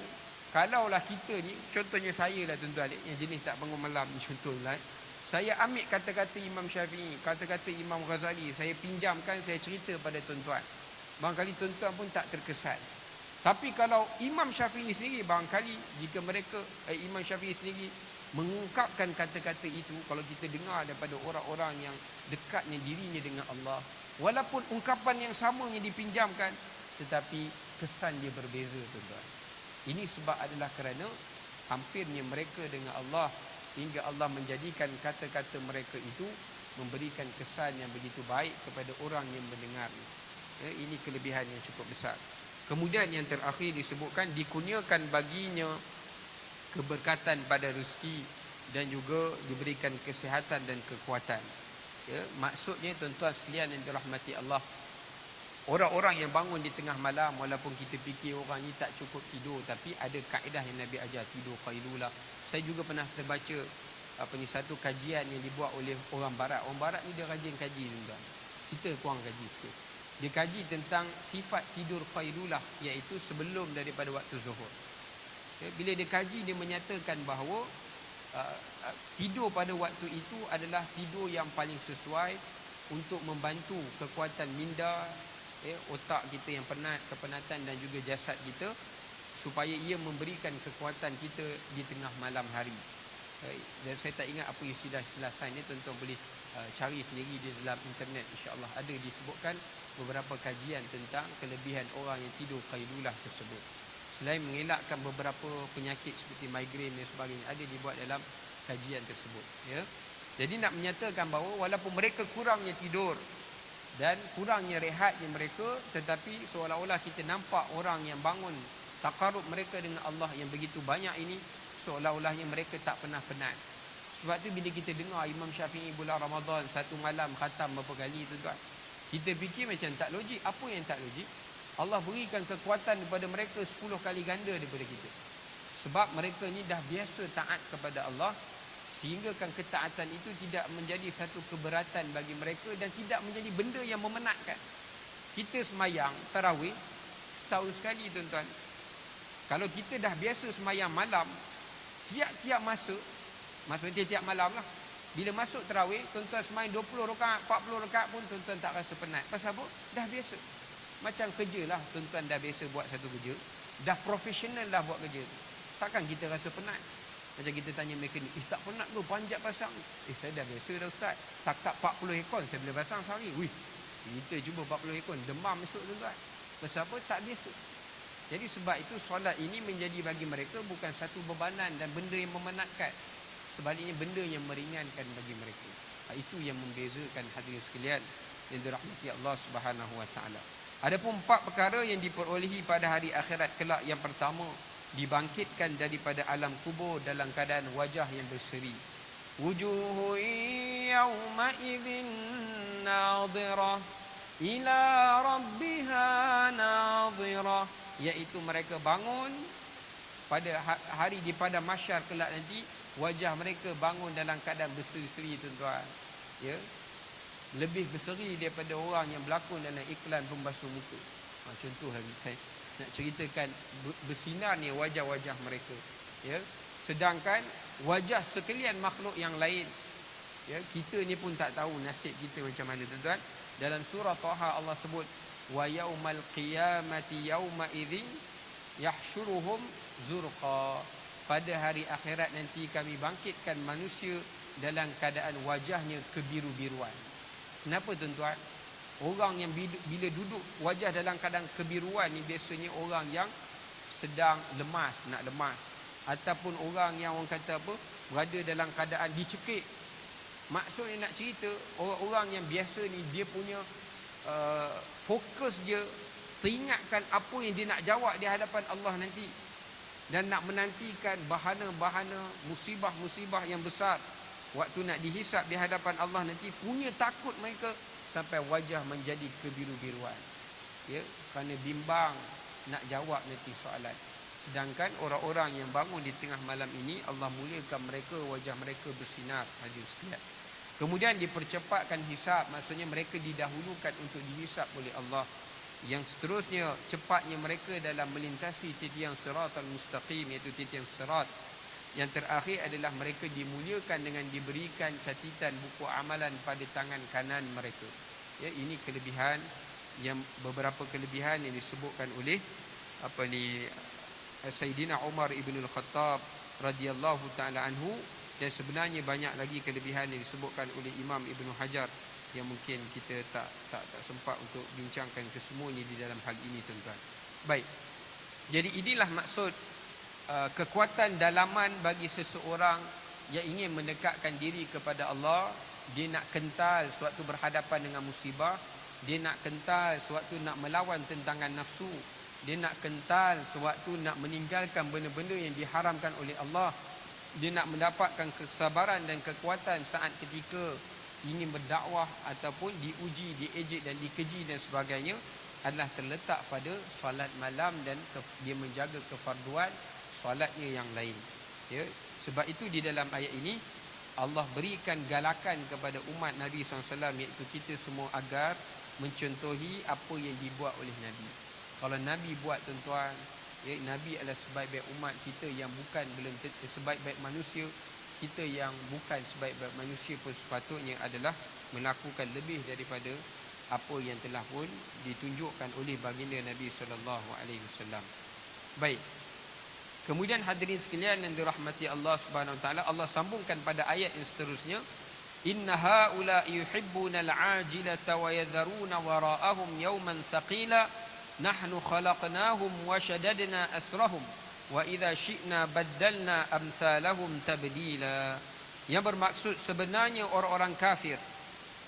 kalaulah kita ni, contohnya saya lah tuan-tuan, yang jenis tak bangun malam ni contohlah, saya ambil kata-kata Imam Syafi'i, kata-kata Imam Ghazali, saya pinjamkan, saya cerita pada tuan-tuan. Barangkali tuan-tuan pun tak terkesan. Tapi kalau Imam Syafi'i sendiri, barangkali jika mereka, Imam Syafi'i sendiri mengungkapkan kata-kata itu, kalau kita dengar daripada orang-orang yang dekatnya dirinya dengan Allah, walaupun ungkapan yang sama yang dipinjamkan, tetapi kesan dia berbeza tuan-tuan. Ini sebab adalah kerana hampirnya mereka dengan Allah, hingga Allah menjadikan kata-kata mereka itu memberikan kesan yang begitu baik kepada orang yang mendengar. Ya, ini kelebihan yang cukup besar. Kemudian yang terakhir disebutkan, dikurniakan baginya keberkatan pada rezeki dan juga diberikan kesihatan dan kekuatan. Ya, maksudnya tuan-tuan sekalian yang dirahmati Allah, orang-orang yang bangun di tengah malam, walaupun kita fikir orang ni tak cukup tidur, tapi ada kaedah yang Nabi ajar, tidur qailulah. Saya juga pernah terbaca satu kajian yang dibuat oleh orang barat. Orang barat ni dia rajin kaji tuan-tuan. Kita kurang kaji sikit. Dia kaji tentang sifat tidur qailulah, iaitu sebelum daripada waktu zuhur. Ya, bila dia kaji, dia menyatakan bahawa tidur pada waktu itu adalah tidur yang paling sesuai untuk membantu kekuatan minda, otak kita yang penat, kepenatan, dan juga jasad kita, supaya ia memberikan kekuatan kita di tengah malam hari. Dan saya tak ingat apa istilah-istilah sains ni, tuan-tuan boleh cari sendiri di dalam internet, insya-Allah ada disebutkan beberapa kajian tentang kelebihan orang yang tidur qailulah tersebut. Selain mengelakkan beberapa penyakit seperti migrain dan sebagainya, ada dibuat dalam kajian tersebut. Ya. Jadi nak menyatakan bahawa walaupun mereka kurangnya tidur dan kurangnya rehatnya mereka, tetapi seolah-olah kita nampak orang yang bangun takarub mereka dengan Allah yang begitu banyak ini, seolah-olahnya mereka tak pernah penat. Sebab tu bila kita dengar Imam Syafi'i bulan Ramadan satu malam khatam berapa kali tuan-tuan, kita fikir macam tak logik. Apa yang tak logik? Allah berikan kekuatan kepada mereka 10 kali ganda daripada kita. Sebab mereka ni dah biasa taat kepada Allah, sehingga kan ketaatan itu tidak menjadi satu keberatan bagi mereka dan tidak menjadi benda yang memenatkan. Kita semayang tarawih setahun sekali tuan-tuan. Kalau kita dah biasa semayang malam, tiap-tiap masa, maksudnya tiap malam lah, bila masuk tarawih, tuan-tuan semayang 20 rakaat, 40 rakaat pun tuan-tuan tak rasa penat. Pasal apa? Dah biasa. Macam kerja lah, tuan-tuan dah biasa buat satu kerja, dah profesional lah buat kerja tu, takkan kita rasa penat. Macam kita tanya mekanik, tak penat tu panjat pasang. Saya dah biasa dah ustaz, takat 40 ekor saya boleh pasang sehari. Kita cuba 40 ekor, demam esok tuan-tuan. Pasal apa? Tak biasa. Jadi sebab itu solat ini menjadi bagi mereka bukan satu bebanan dan benda yang memenatkan, sebaliknya benda yang meringankan bagi mereka. Itu yang membezakan hadirin sekalian yang dirahmati Allah Subhanahu Wa Taala. Adapun 4 perkara yang diperolehi pada hari akhirat kelak. Yang pertama, dibangkitkan daripada alam kubur dalam keadaan wajah yang berseri. Wujuhu yawma idzin nadhirah ila rabbiha nadhirah, iaitu mereka bangun pada hari di pada mahsyar kelak nanti, wajah mereka bangun dalam keadaan berseri-seri tuan-tuan. Ya, lebih berseri daripada orang yang berlakon dalam iklan pembasuh muka. Contoh saya nak ceritakan bersinarnya wajah-wajah mereka. Ya, sedangkan wajah sekalian makhluk yang lain, ya, kita ni pun tak tahu nasib kita macam mana tuan-tuan. Dalam surah Taha Allah sebut, wa yaumal qiyamati yauma idzin yahsyuruhum zurqa. Pada hari akhirat nanti kami bangkitkan manusia dalam keadaan wajahnya kebiru-biruan. Kenapa tuan-tuan? Orang yang bila duduk wajah dalam keadaan kebiruan ni biasanya orang yang sedang lemas, nak lemas. Ataupun orang yang orang kata apa, berada dalam keadaan dicekik. Maksudnya nak cerita, orang-orang yang biasa ni dia punya fokus dia teringatkan apa yang dia nak jawab di hadapan Allah nanti, dan nak menantikan bahana-bahana musibah-musibah yang besar waktu nak dihisap di hadapan Allah nanti. Punya takut mereka sampai wajah menjadi kebiru-biruan, ya, kerana bimbang nak jawab nanti soalan. Sedangkan orang-orang yang bangun di tengah malam ini, Allah muliakan mereka, wajah mereka bersinar. Hadirin sekalian, kemudian dipercepatkan hisap, maksudnya mereka didahulukan untuk dihisap oleh Allah. Yang seterusnya, cepatnya mereka dalam melintasi titian siratal mustaqim, iaitu titian sirat. Yang terakhir adalah mereka dimuliakan dengan diberikan catatan buku amalan pada tangan kanan mereka. Ya, ini kelebihan, yang beberapa kelebihan yang disebutkan oleh Sayyidina Umar ibn al-Khattab radhiyallahu taala anhu. Dan sebenarnya banyak lagi kelebihan yang disebutkan oleh Imam Ibn Hajar yang mungkin kita tak sempat untuk bincangkan kesemuanya di dalam hal ini, tuan-tuan. Baik. Jadi inilah maksud kekuatan dalaman bagi seseorang yang ingin mendekatkan diri kepada Allah. Dia nak kental sewaktu berhadapan dengan musibah, dia nak kental sewaktu nak melawan tentangan nafsu, dia nak kental sewaktu nak meninggalkan benda-benda yang diharamkan oleh Allah. Dia nak mendapatkan kesabaran dan kekuatan saat ketika ingin berdakwah ataupun diuji, diejek dan dikeji dan sebagainya, adalah terletak pada solat malam dan dia menjaga kefarduan solatnya yang lain. Ya, sebab itu di dalam ayat ini Allah berikan galakan kepada umat Nabi SAW, iaitu kita semua, agar mencontohi apa yang dibuat oleh Nabi. Kalau Nabi buat, tuan-tuan, ya, Nabi adalah sebaik-baik umat kita yang bukan, belum sebaik-baik manusia kita yang bukan sebaik-baik manusia pun sepatutnya adalah melakukan lebih daripada apa yang telah pun ditunjukkan oleh baginda Nabi SAW. Baik. Kemudian hadirin sekalian yang dirahmati Allah Subhanahu Wa Taala, Allah sambungkan pada ayat yang seterusnya, inna haula yuhibbuna al-ajilata wa yadharuna wara'ahum yawman thaqila nahnu khalaqnahum wa shaddadna asrahum wa idza syi'na baddalna amsalahum tabdila. Yang bermaksud, sebenarnya orang-orang kafir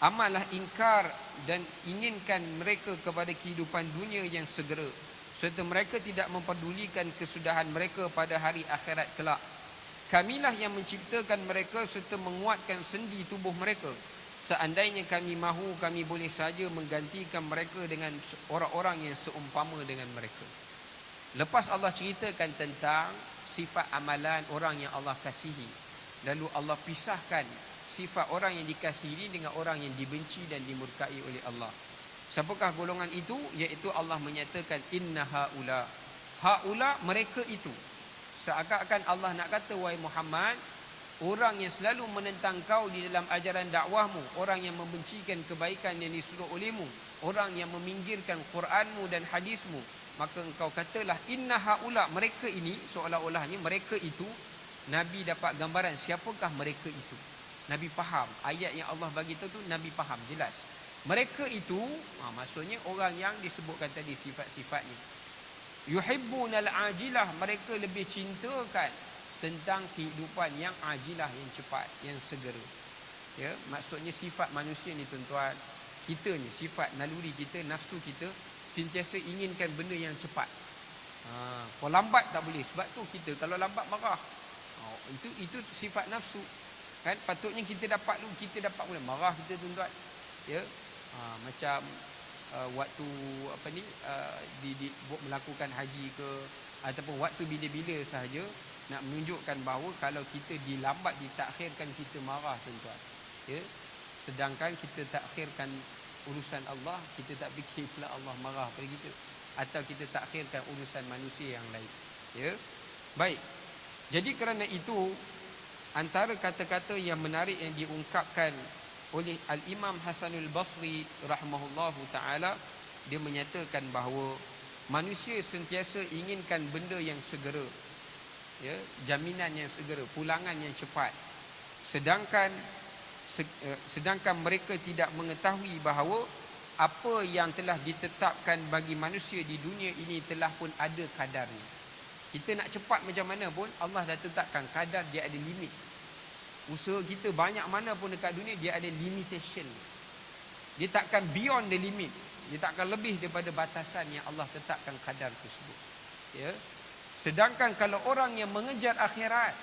amatlah ingkar dan inginkan mereka kepada kehidupan dunia yang segera, serta mereka tidak memperdulikan kesudahan mereka pada hari akhirat kelak. Kamilah yang menciptakan mereka serta menguatkan sendi tubuh mereka. Seandainya kami mahu, kami boleh saja menggantikan mereka dengan orang-orang yang seumpama dengan mereka. Lepas Allah ceritakan tentang sifat amalan orang yang Allah kasihi, lalu Allah pisahkan sifat orang yang dikasihi ini dengan orang yang dibenci dan dimurkai oleh Allah. Siapakah golongan itu? Iaitu Allah menyatakan inna haula. Haula, mereka itu. Seakan-akan Allah nak kata, wahai Muhammad, orang yang selalu menentang kau di dalam ajaran dakwahmu, orang yang membencikan kebaikan yang disuruh olehmu, orang yang meminggirkan Quranmu dan hadismu, maka engkau katalah inna haula, mereka ini, seolah-olahnya mereka itu. Nabi dapat gambaran siapakah mereka itu. Nabi faham ayat yang Allah bagi tahu tu, Nabi faham jelas. Mereka itu, maksudnya orang yang disebutkan tadi sifat-sifatnya. Yuhibbunal ajilah, mereka lebih cintakan tentang kehidupan yang ajilah, yang cepat, yang segera. Ya, maksudnya sifat manusia ni, tuan-tuan, kita ni, sifat naluri kita, nafsu kita sentiasa inginkan benda yang cepat. Kalau lambat tak boleh. Sebab tu kita kalau lambat marah. Itu sifat nafsu. Kan patutnya kita dapat dulu, kita dapat boleh marah kita, tuan-tuan. Ya. Macam waktu melakukan haji ke, ataupun waktu bila-bila sahaja nak menunjukkan bahawa kalau kita dilambat, ditakhirkan, kita marah, tuan-tuan. Ya. Sedangkan kita takhirkan urusan Allah, kita tak fikir pula Allah marah pada kita, atau kita takhirkan urusan manusia yang lain. Ya. Baik. Jadi kerana itu, antara kata-kata yang menarik yang diungkapkan oleh Al-Imam Hasanul Basri rahimahullahu ta'ala, dia menyatakan bahawa manusia sentiasa inginkan benda yang segera, ya, jaminan yang segera, pulangan yang cepat. Sedangkan mereka tidak mengetahui bahawa apa yang telah ditetapkan bagi manusia di dunia ini telah pun ada kadarnya. Kita nak cepat macam mana pun, Allah dah tetapkan kadar, dia ada limit. Usaha kita banyak mana pun dekat dunia, dia ada limitation. Dia takkan beyond the limit. Dia takkan lebih daripada batasan yang Allah tetapkan kadar tersebut. Ya. Sedangkan kalau orang yang mengejar akhirat,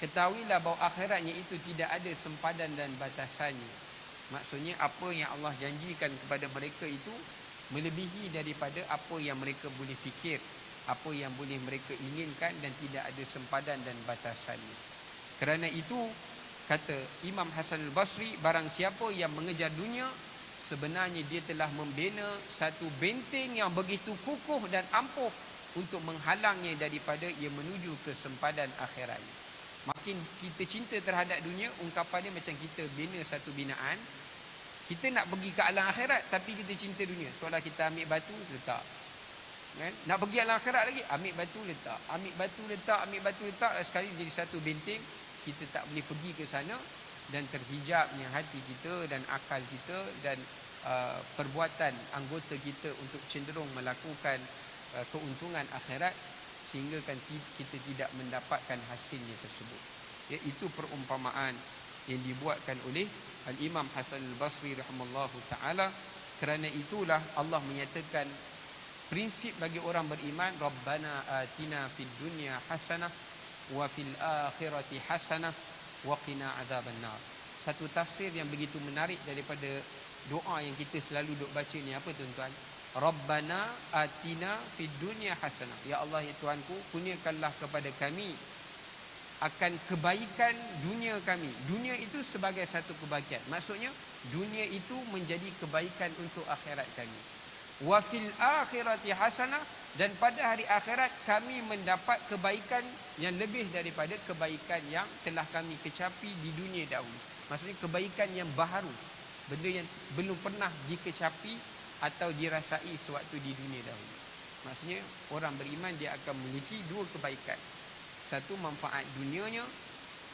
ketahuilah bahawa akhiratnya itu tidak ada sempadan dan batasannya. Maksudnya apa yang Allah janjikan kepada mereka itu melebihi daripada apa yang mereka boleh fikir, apa yang boleh mereka inginkan, dan tidak ada sempadan dan batasannya. Kerana itu kata Imam Hasan al-Basri, barang siapa yang mengejar dunia, sebenarnya dia telah membina satu benteng yang begitu kukuh dan ampuh untuk menghalangnya daripada ia menuju ke sempadan akhiratnya. Makin kita cinta terhadap dunia, ungkapan dia macam kita bina satu binaan. Kita nak pergi ke alam akhirat, tapi kita cinta dunia. Soalnya kita ambil batu, letak. Kan? Nak pergi alam akhirat lagi, ambil batu, letak. Ambil batu, letak, ambil batu, letak. Sekali jadi satu benteng, kita tak boleh pergi ke sana. Dan terhijabnya hati kita dan akal kita dan perbuatan anggota kita untuk cenderung melakukan keuntungan akhirat, sehingga kan kita tidak mendapatkan hasilnya tersebut. Iaitu perumpamaan yang dibuatkan oleh Al-Imam Hasan al-Basri rahimallahu ta'ala. Kerana itulah Allah menyatakan prinsip bagi orang beriman, Rabbana atina fid dunya hasanah wa fil akhirati hasanah wa qina adzabannar. Satu tafsir yang begitu menarik daripada doa yang kita selalu duk baca ni apa tuan-tuan? Rabbana atina fid dunya hasanah. Ya Allah, ya Tuhanku, kurniakanlah kepada kami akan kebaikan dunia kami. Dunia itu sebagai satu kebaikan. Maksudnya dunia itu menjadi kebaikan untuk akhirat kami. Wa fil akhirati hasanah, dan pada hari akhirat kami mendapat kebaikan yang lebih daripada kebaikan yang telah kami kecapi di dunia dahulu. Maksudnya kebaikan yang baharu, benda yang belum pernah dikecapi atau dirasai sewaktu di dunia dahulu. Maksudnya orang beriman dia akan memiliki dua kebaikan. Satu, manfaat dunianya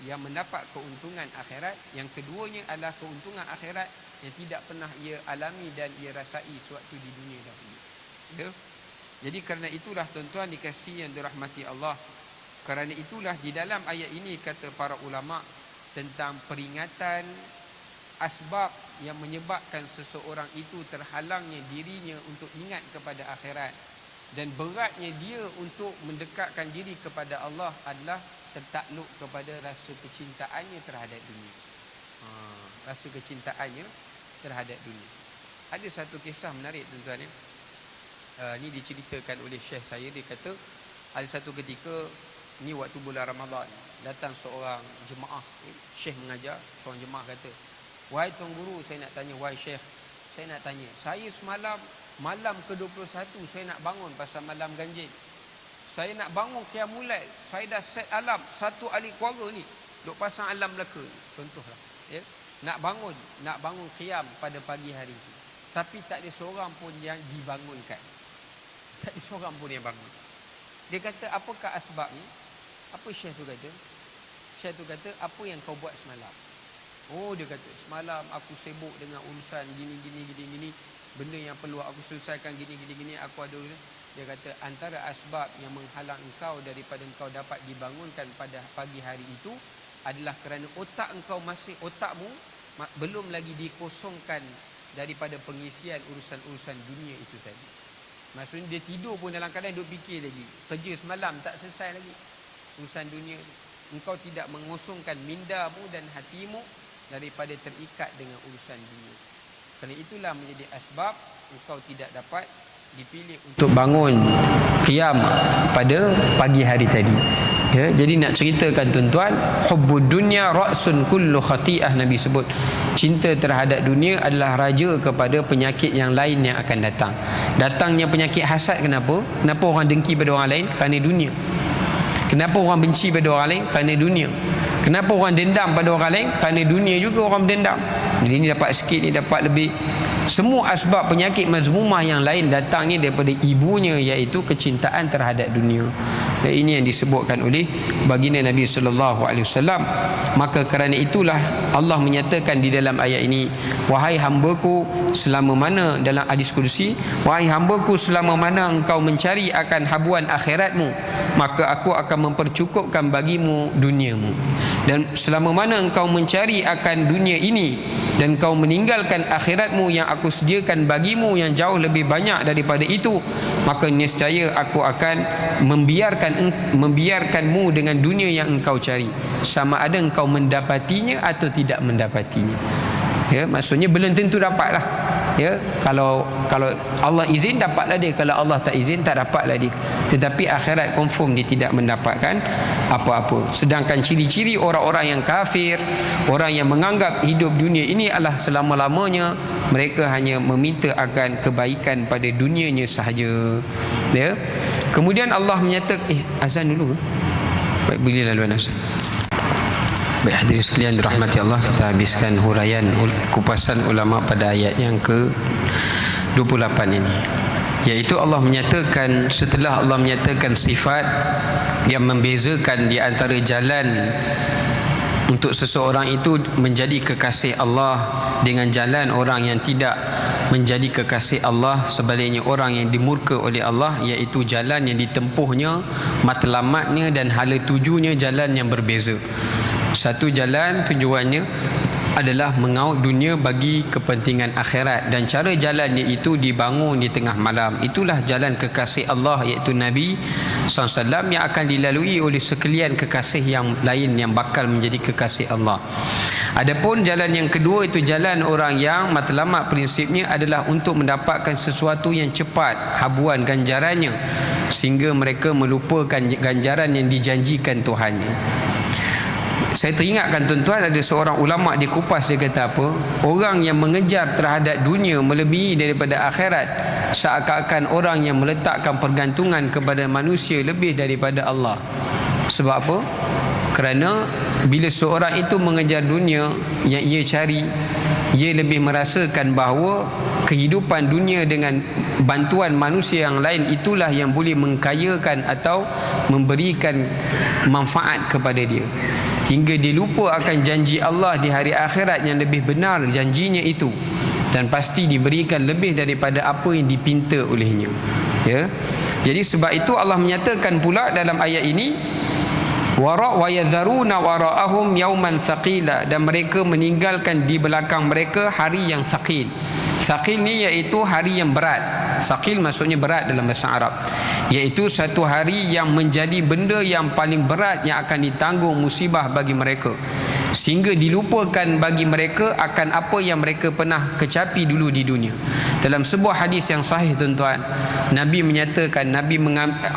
yang mendapat keuntungan akhirat. Yang keduanya adalah keuntungan akhirat yang tidak pernah ia alami dan ia rasai sewaktu di dunia dahulu. Ya? Jadi kerana itulah tuan-tuan dikasihi yang dirahmati Allah, kerana itulah di dalam ayat ini kata para ulama tentang peringatan asbab yang menyebabkan seseorang itu terhalangnya dirinya untuk ingat kepada akhirat, dan beratnya dia untuk mendekatkan diri kepada Allah adalah tertakluk kepada rasa kecintaannya terhadap dunia. Rasa kecintaannya terhadap dunia. Ada satu kisah menarik tuan-tuan ya. Ini diceritakan oleh syekh saya. Dia kata ada satu ketika ni waktu bulan Ramadan, datang seorang jemaah, syekh mengajar, seorang jemaah kata, "Wahai Tuan Guru, saya nak tanya, wahai Syekh, saya nak tanya. Saya semalam, malam ke-21, saya nak bangun pasal malam ganjil. Saya nak bangun qiyamul lail. Saya dah set alam, satu ahli keluarga ni duk pasang alam Melaka." Contohlah, ya. Nak bangun qiyam pada pagi hari itu. Tapi tak ada seorang pun yang dibangunkan. Tak ada seorang pun yang bangun. Dia kata, "Apakah asbabnya?" Apa Syekh tu kata? Syekh tu kata, "Apa yang kau buat semalam?" Oh, dia kata, "Semalam aku sibuk dengan urusan gini. Benda yang perlu aku selesaikan gini. Aku ada." Dia kata, antara asbab yang menghalang engkau daripada engkau dapat dibangunkan pada pagi hari itu adalah kerana otakmu belum lagi dikosongkan daripada pengisian urusan-urusan dunia itu tadi. Maksudnya dia tidur pun dalam keadaan duk fikir lagi. Kerja semalam tak selesai lagi urusan dunia. Engkau tidak mengosongkan mindamu dan hatimu daripada terikat dengan urusan dunia. Kerana itulah menjadi asbab engkau tidak dapat dipilih untuk bangun qiyam pada pagi hari tadi. Ya, jadi nak ceritakan tuan-tuan, hubbud dunya ra'sun kullu khati'ah, Nabi sebut. Cinta terhadap dunia adalah raja kepada penyakit yang lain yang akan datang. Datangnya penyakit hasad kenapa? Kenapa orang dengki pada orang lain? Kerana dunia. Kenapa orang benci pada orang lain? Kerana dunia. Kenapa orang dendam pada orang lain? Kerana dunia juga orang dendam. Jadi ini dapat sikit, ni dapat lebih. Semua asbab penyakit mazmumah yang lain datangnya daripada ibunya, iaitu kecintaan terhadap dunia. Ini yang disebutkan oleh baginda Nabi sallallahu alaihi wasallam. Maka kerana itulah Allah menyatakan di dalam ayat ini, wahai hamba-Ku, selama mana, dalam hadis kursi, wahai hamba-Ku, selama mana engkau mencari akan habuan akhiratmu, maka aku akan mempercukupkan bagimu duniamu. Dan selama mana engkau mencari akan dunia ini dan kau meninggalkan akhiratmu yang aku sediakan bagimu yang jauh lebih banyak daripada itu, maka niscaya aku akan membiarkanmu dengan dunia yang engkau cari, sama ada engkau mendapatinya atau tidak mendapatinya. Ya, maksudnya belum tentu dapatlah. Ya, kalau Allah izin dapatlah dia, kalau Allah tak izin tak dapatlah dia. Tetapi akhirat confirm dia tidak mendapatkan apa-apa. Sedangkan ciri-ciri orang-orang yang kafir, orang yang menganggap hidup dunia ini adalah selama-lamanya, mereka hanya meminta akan kebaikan pada dunianya sahaja. Ya. Kemudian Allah menyatakan azan dulu. Baik, boleh laluan azan. Baik, hadirin sekalian dirahmati Allah, kita habiskan huraian kupasan ulama pada ayat yang ke-28 ini, iaitu Allah menyatakan, setelah Allah menyatakan sifat yang membezakan di antara jalan untuk seseorang itu menjadi kekasih Allah dengan jalan orang yang tidak menjadi kekasih Allah, sebaliknya orang yang dimurka oleh Allah, iaitu jalan yang ditempuhnya, matlamatnya dan hala tujunya jalan yang berbeza. Satu jalan tujuannya adalah mengaut dunia bagi kepentingan akhirat, dan cara jalannya itu dibangun di tengah malam. Itulah jalan kekasih Allah, iaitu Nabi SAW, yang akan dilalui oleh sekalian kekasih yang lain yang bakal menjadi kekasih Allah. Adapun jalan yang kedua, itu jalan orang yang matlamat prinsipnya adalah untuk mendapatkan sesuatu yang cepat, habuan ganjarannya, sehingga mereka melupakan ganjaran yang dijanjikan Tuhannya. Saya teringatkan tuan-tuan, ada seorang ulama di Kupas, dia kata apa? Orang yang mengejar terhadap dunia melebihi daripada akhirat, seakan-akan orang yang meletakkan pergantungan kepada manusia lebih daripada Allah. Sebab apa? Kerana bila seorang itu mengejar dunia yang ia cari, ia lebih merasakan bahawa kehidupan dunia dengan bantuan manusia yang lain itulah yang boleh mengkayakan atau memberikan manfaat kepada dia, hingga dia lupa akan janji Allah di hari akhirat yang lebih benar janjinya itu, dan pasti diberikan lebih daripada apa yang dipinta olehnya. Ya. Jadi sebab itu Allah menyatakan pula dalam ayat ini, wa yadharuna wara'ahum yauman thaqila, dan mereka meninggalkan di belakang mereka hari yang thaqil. Thaqil ni iaitu hari yang berat. Thaqil maksudnya berat dalam bahasa Arab, iaitu satu hari yang menjadi benda yang paling berat yang akan ditanggung musibah bagi mereka, sehingga dilupakan bagi mereka akan apa yang mereka pernah kecapi dulu di dunia. Dalam sebuah hadis yang sahih tuan-tuan, Nabi menyatakan,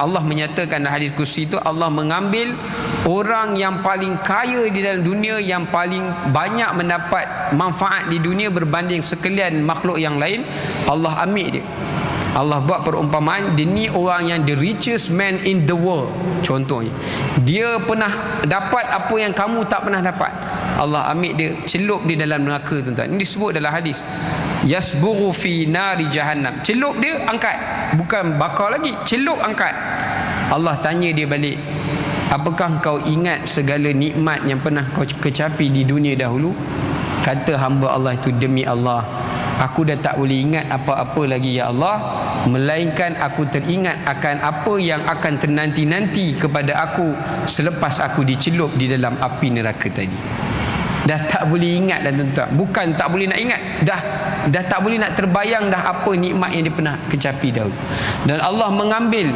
Allah menyatakan dalam hadis kursi itu, Allah mengambil orang yang paling kaya di dalam dunia, yang paling banyak mendapat manfaat di dunia berbanding sekalian makhluk yang lain, Allah ambil dia. Allah buat perumpamaan, dia ni orang yang the richest man in the world. Contohnya, dia pernah dapat apa yang kamu tak pernah dapat. Allah ambil dia, celup dia dalam neraka tuan-tuan. Ini disebut dalam hadis, yasbughu fi nari jahannam. Celup dia, angkat, bukan bakar lagi, celup, angkat. Allah tanya dia balik, apakah kau ingat segala nikmat yang pernah kau kecapi di dunia dahulu? Kata hamba Allah itu, demi Allah, aku dah tak boleh ingat apa-apa lagi ya Allah, melainkan aku teringat akan apa yang akan ternanti-nanti kepada aku selepas aku dicelup di dalam api neraka tadi. Dah tak boleh ingat dah tuan-tuan. Bukan tak boleh nak ingat, dah tak boleh nak terbayang dah apa nikmat yang dia pernah kecapi dahulu. Dan Allah mengambil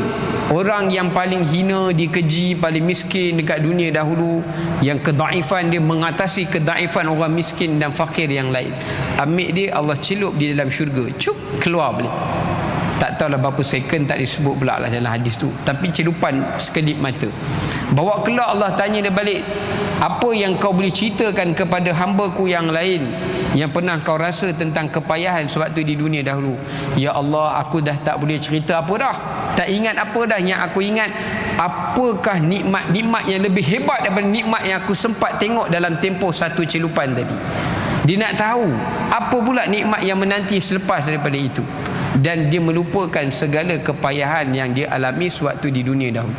orang yang paling hina, dikeji, paling miskin dekat dunia dahulu, yang kedaifan dia mengatasi kedaifan orang miskin dan fakir yang lain. Ambil dia, Allah celup di dalam syurga, cuk, keluar balik. Tak tahulah berapa second, tak disebut pula lah dalam hadis tu, tapi celupan sekelip mata. Bawa keluar, Allah tanya dia balik, apa yang kau boleh ceritakan kepada hamba-Ku yang lain yang pernah kau rasa tentang kepayahan sewaktu di dunia dahulu? Ya Allah, aku dah tak boleh cerita apa dah, tak ingat apa dah. Yang aku ingat, apakah nikmat-nikmat yang lebih hebat daripada nikmat yang aku sempat tengok dalam tempoh satu celupan tadi. Dia nak tahu apa pula nikmat yang menanti selepas daripada itu, dan dia melupakan segala kepayahan yang dia alami sewaktu di dunia dahulu.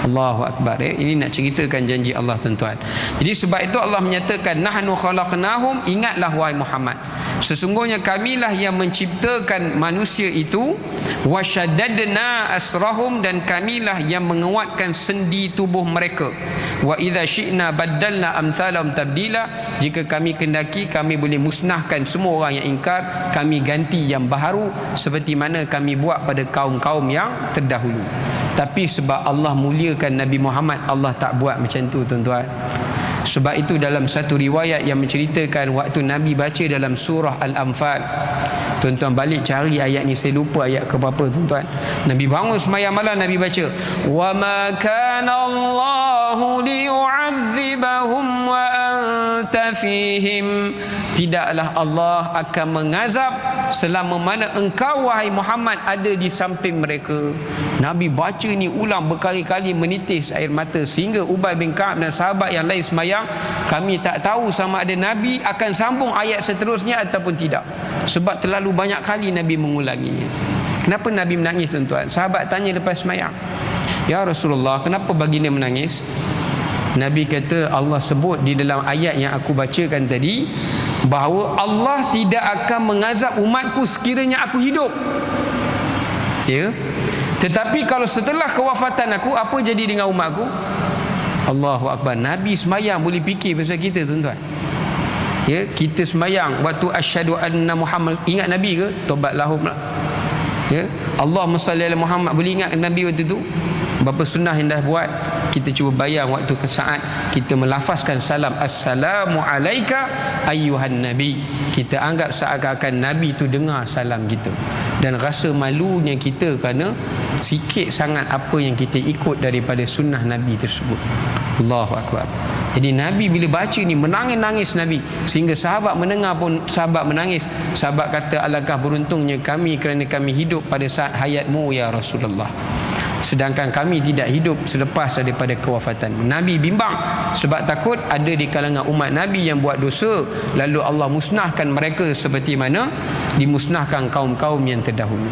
Allahu Akbar. Ini nak ceritakan janji Allah, tuan-tuan. Jadi sebab itu Allah menyatakan, nahnu khalaqnahum, ingatlah wahai Muhammad, sesungguhnya kamilah yang menciptakan manusia itu, wa syaddadna asrahum, dan kamilah yang menguatkan sendi tubuh mereka, wa idza syi'na baddalna amsalahum tabdila, jika kami kendaki kami boleh musnahkan semua orang yang ingkar, kami ganti yang baharu seperti mana kami buat pada kaum-kaum yang terdahulu. Tapi sebab Allah muliakan Nabi Muhammad, Allah tak buat macam tu, tuan-tuan. Sebab itu dalam satu riwayat yang menceritakan waktu Nabi baca dalam surah Al-Anfal, tuan-tuan balik cari ayat ni, saya lupa ayat ke berapa, tuan-tuan. Nabi bangun sembahyang malam, Nabi baca, wa ma kana Allahu liyu'adzibahum wa anta fihim, tidaklah Allah akan mengazab selama mana engkau wahai Muhammad ada di samping mereka. Nabi baca ni ulang berkali-kali, menitis air mata, sehingga Ubay bin Ka'ab dan sahabat yang lain semayang, kami tak tahu sama ada Nabi akan sambung ayat seterusnya ataupun tidak, sebab terlalu banyak kali Nabi mengulanginya. Kenapa Nabi menangis, tuan-tuan? Sahabat tanya lepas semayang, ya Rasulullah, kenapa baginda menangis? Nabi kata, Allah sebut di dalam ayat yang aku bacakan tadi, bahawa Allah tidak akan mengazab umatku sekiranya aku hidup. Ya. Tetapi kalau setelah kewafatan aku, apa jadi dengan umatku? Allahu Akbar. Nabi semayang boleh fikir pasal kita, tuan-tuan. Ya, kita semayang waktu asyhadu anna Muhammad, ingat Nabi ke? Tobat lahum lah. Ya, Allahumma salli ala Muhammad, boleh ingat Nabi waktu tu? Berapa sunnah yang dah buat. Kita cuba bayang waktu saat kita melafazkan salam, assalamu alayka ayyuhan nabi, kita anggap seakan-akan Nabi tu dengar salam kita, dan rasa malunya kita kerana sikit sangat apa yang kita ikut daripada sunnah Nabi tersebut. Allahu Akbar. Jadi Nabi bila baca ni menangis-nangis Nabi, sehingga sahabat mendengar pun sahabat menangis. Sahabat kata, alangkah beruntungnya kami kerana kami hidup pada saat hayatmu ya Rasulullah, sedangkan kami tidak hidup selepas daripada kewafatan. Nabi bimbang sebab takut ada di kalangan umat Nabi yang buat dosa, lalu Allah musnahkan mereka seperti mana dimusnahkan kaum-kaum yang terdahulu.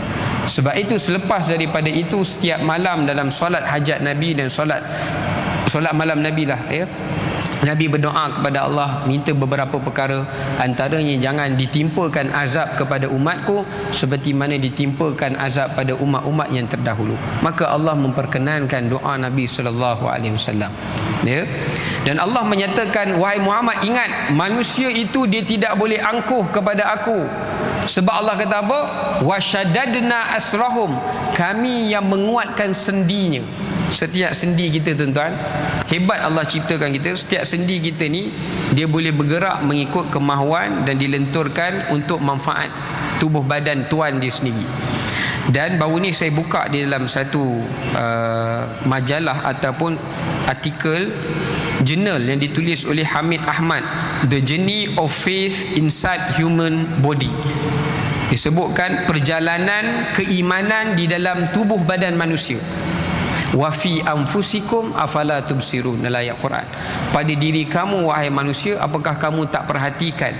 Sebab itu selepas daripada itu, setiap malam dalam solat hajat Nabi dan solat malam Nabi lah, ya, Nabi berdoa kepada Allah, minta beberapa perkara, antaranya jangan ditimpakan azab kepada umatku seperti mana ditimpakan azab pada umat-umat yang terdahulu. Maka Allah memperkenankan doa Nabi SAW, ya. Dan Allah menyatakan, wahai Muhammad, ingat manusia itu dia tidak boleh angkuh kepada aku. Sebab Allah kata apa? Wasyaddadna asrahum, kami yang menguatkan sendinya. Setiap sendi kita, tuan-tuan, hebat Allah ciptakan kita. Setiap sendi kita ni dia boleh bergerak mengikut kemahuan dan dilenturkan untuk manfaat tubuh badan tuan dia sendiri. Dan baru ni saya buka di dalam satu majalah ataupun artikel jurnal yang ditulis oleh Hamid Ahmad, The Journey of Faith Inside Human Body. Disebutkan perjalanan keimanan di dalam tubuh badan manusia. Wa fi anfusikum afala tubsirun, dalam ayat Quran. Pada diri kamu wahai manusia, apakah kamu tak perhatikan,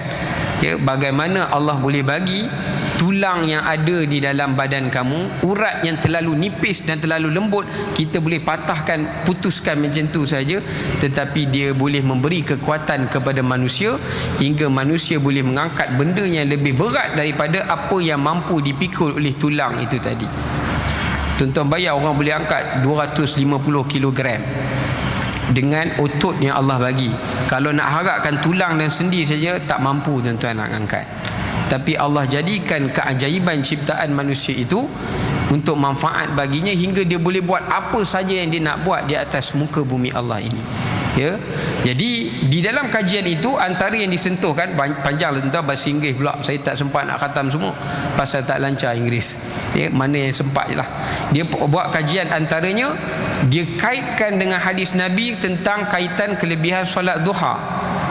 ya, bagaimana Allah boleh bagi tulang yang ada di dalam badan kamu, urat yang terlalu nipis dan terlalu lembut, kita boleh patahkan, putuskan macam tu saja, tetapi dia boleh memberi kekuatan kepada manusia hingga manusia boleh mengangkat benda yang lebih berat daripada apa yang mampu dipikul oleh tulang itu tadi. Tuan-tuan bayar, orang boleh angkat 250 kg dengan otot yang Allah bagi. Kalau nak harapkan tulang dan sendi saja, tak mampu tuan-tuan nak angkat. Tapi Allah jadikan keajaiban ciptaan manusia itu untuk manfaat baginya, hingga dia boleh buat apa saja yang dia nak buat di atas muka bumi Allah ini. Ya. Jadi di dalam kajian itu, antara yang disentuhkan, panjang tuan-tuan, bahasa Inggeris pula saya tak sempat nak khatam semua pasal tak lancar Inggeris, ya, mana yang sempat je lah. Dia buat kajian, antaranya dia kaitkan dengan hadis Nabi tentang kaitan kelebihan solat duha.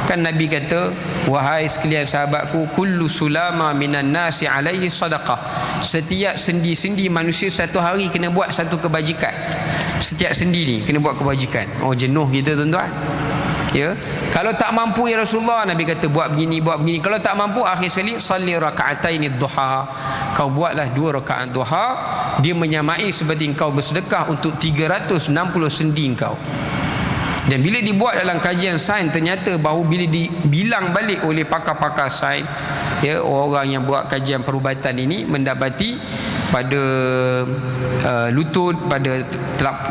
Kan Nabi kata, wahai sekalian sahabatku, kullu sulama minan nasi alaihi sadaqah, setiap sendi-sendi manusia satu hari kena buat satu kebajikan. Setiap sendi ni kena buat kebajikan. Oh, jenuh kita tuan-tuan, ya. Kalau tak mampu ya Rasulullah, Nabi kata buat begini, buat begini. Kalau tak mampu, akhir sekali salli raka'ataini duha, kau buatlah 2 rakaat duha. dia menyamai seperti engkau bersedekah untuk 360 sendi engkau. Dan bila dibuat dalam kajian sains, ternyata bahawa bila dibilang balik oleh pakar-pakar sains, ya, orang yang buat kajian perubatan ini mendapati pada lutut, pada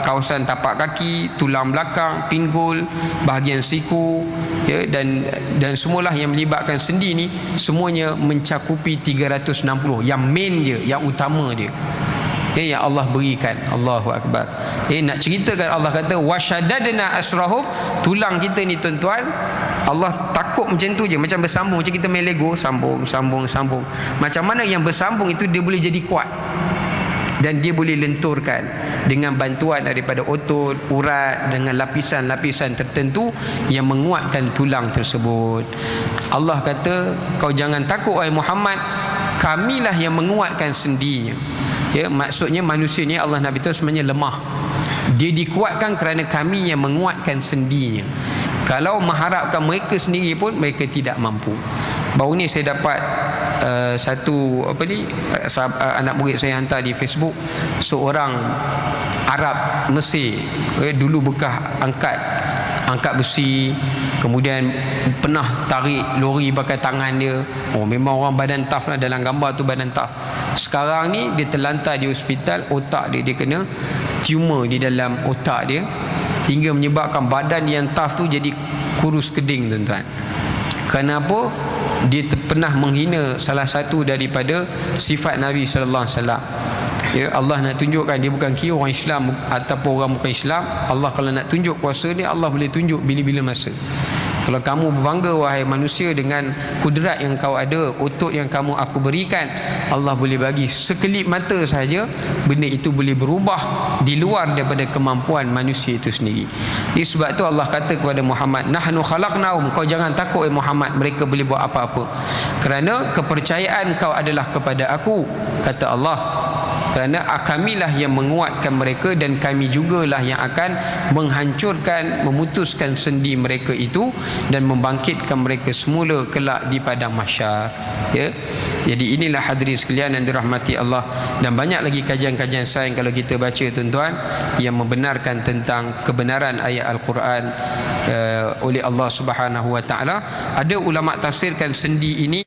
kawasan tapak kaki, tulang belakang, pinggul, bahagian siku, ya, dan semualah yang melibatkan sendi ni semuanya mencakupi 360, yang main dia, yang utama dia, yang Allah berikan. Allahu Akbar. Nak ceritakan, Allah kata wasyadadna asrahum, tulang kita ni tuan-tuan, Allah takut macam tu je, macam bersambung, macam kita main Lego, sambung. Macam mana yang bersambung itu dia boleh jadi kuat, dan dia boleh lenturkan dengan bantuan daripada otot, urat, dengan lapisan-lapisan tertentu yang menguatkan tulang tersebut. Allah kata, kau jangan takut wahai Muhammad, kamilah yang menguatkan sendinya. Ya, maksudnya manusia ni, Allah Nabi tahu sebenarnya lemah. Dia dikuatkan kerana kami yang menguatkan sendinya. Kalau mengharapkan mereka sendiri pun mereka tidak mampu. Baru ni saya dapat satu anak murid saya hantar di Facebook, seorang Arab Mesir, dulu bekas angkat besi, kemudian pernah tarik lori pakai tangan dia. Memang orang badan tough lah, dalam gambar tu badan tough. Sekarang ni dia terlantar di hospital, otak dia kena tumor di dalam otak dia, hingga menyebabkan badan yang tough tu jadi kurus keding, tuan-tuan. Kenapa? Dia pernah menghina salah satu daripada sifat Nabi sallallahu alaihi wasallam. Ya, Allah nak tunjukkan dia bukan kira orang Islam ataupun orang bukan Islam. Allah kalau nak tunjuk kuasa ni, Allah boleh tunjuk bila-bila masa. Kalau kamu berbangga wahai manusia dengan kudrat yang kau ada, otot yang aku berikan, Allah boleh bagi sekelip mata saja, benda itu boleh berubah di luar daripada kemampuan manusia itu sendiri. Jadi sebab tu Allah kata kepada Muhammad, nahnu khalaqnahum, kau jangan takut Muhammad, mereka boleh buat apa-apa, kerana kepercayaan kau adalah kepada aku, kata Allah. Kerana kamilah yang menguatkan mereka, dan kami jugalah yang akan menghancurkan, memutuskan sendi mereka itu dan membangkitkan mereka semula kelak di padang mahsyar. Ya. Jadi inilah hadirin sekalian yang dirahmati Allah, dan banyak lagi kajian-kajian sains kalau kita baca, tuan-tuan, yang membenarkan tentang kebenaran ayat Al-Quran oleh Allah Subhanahu Wa Taala. Ada ulama tafsirkan sendi ini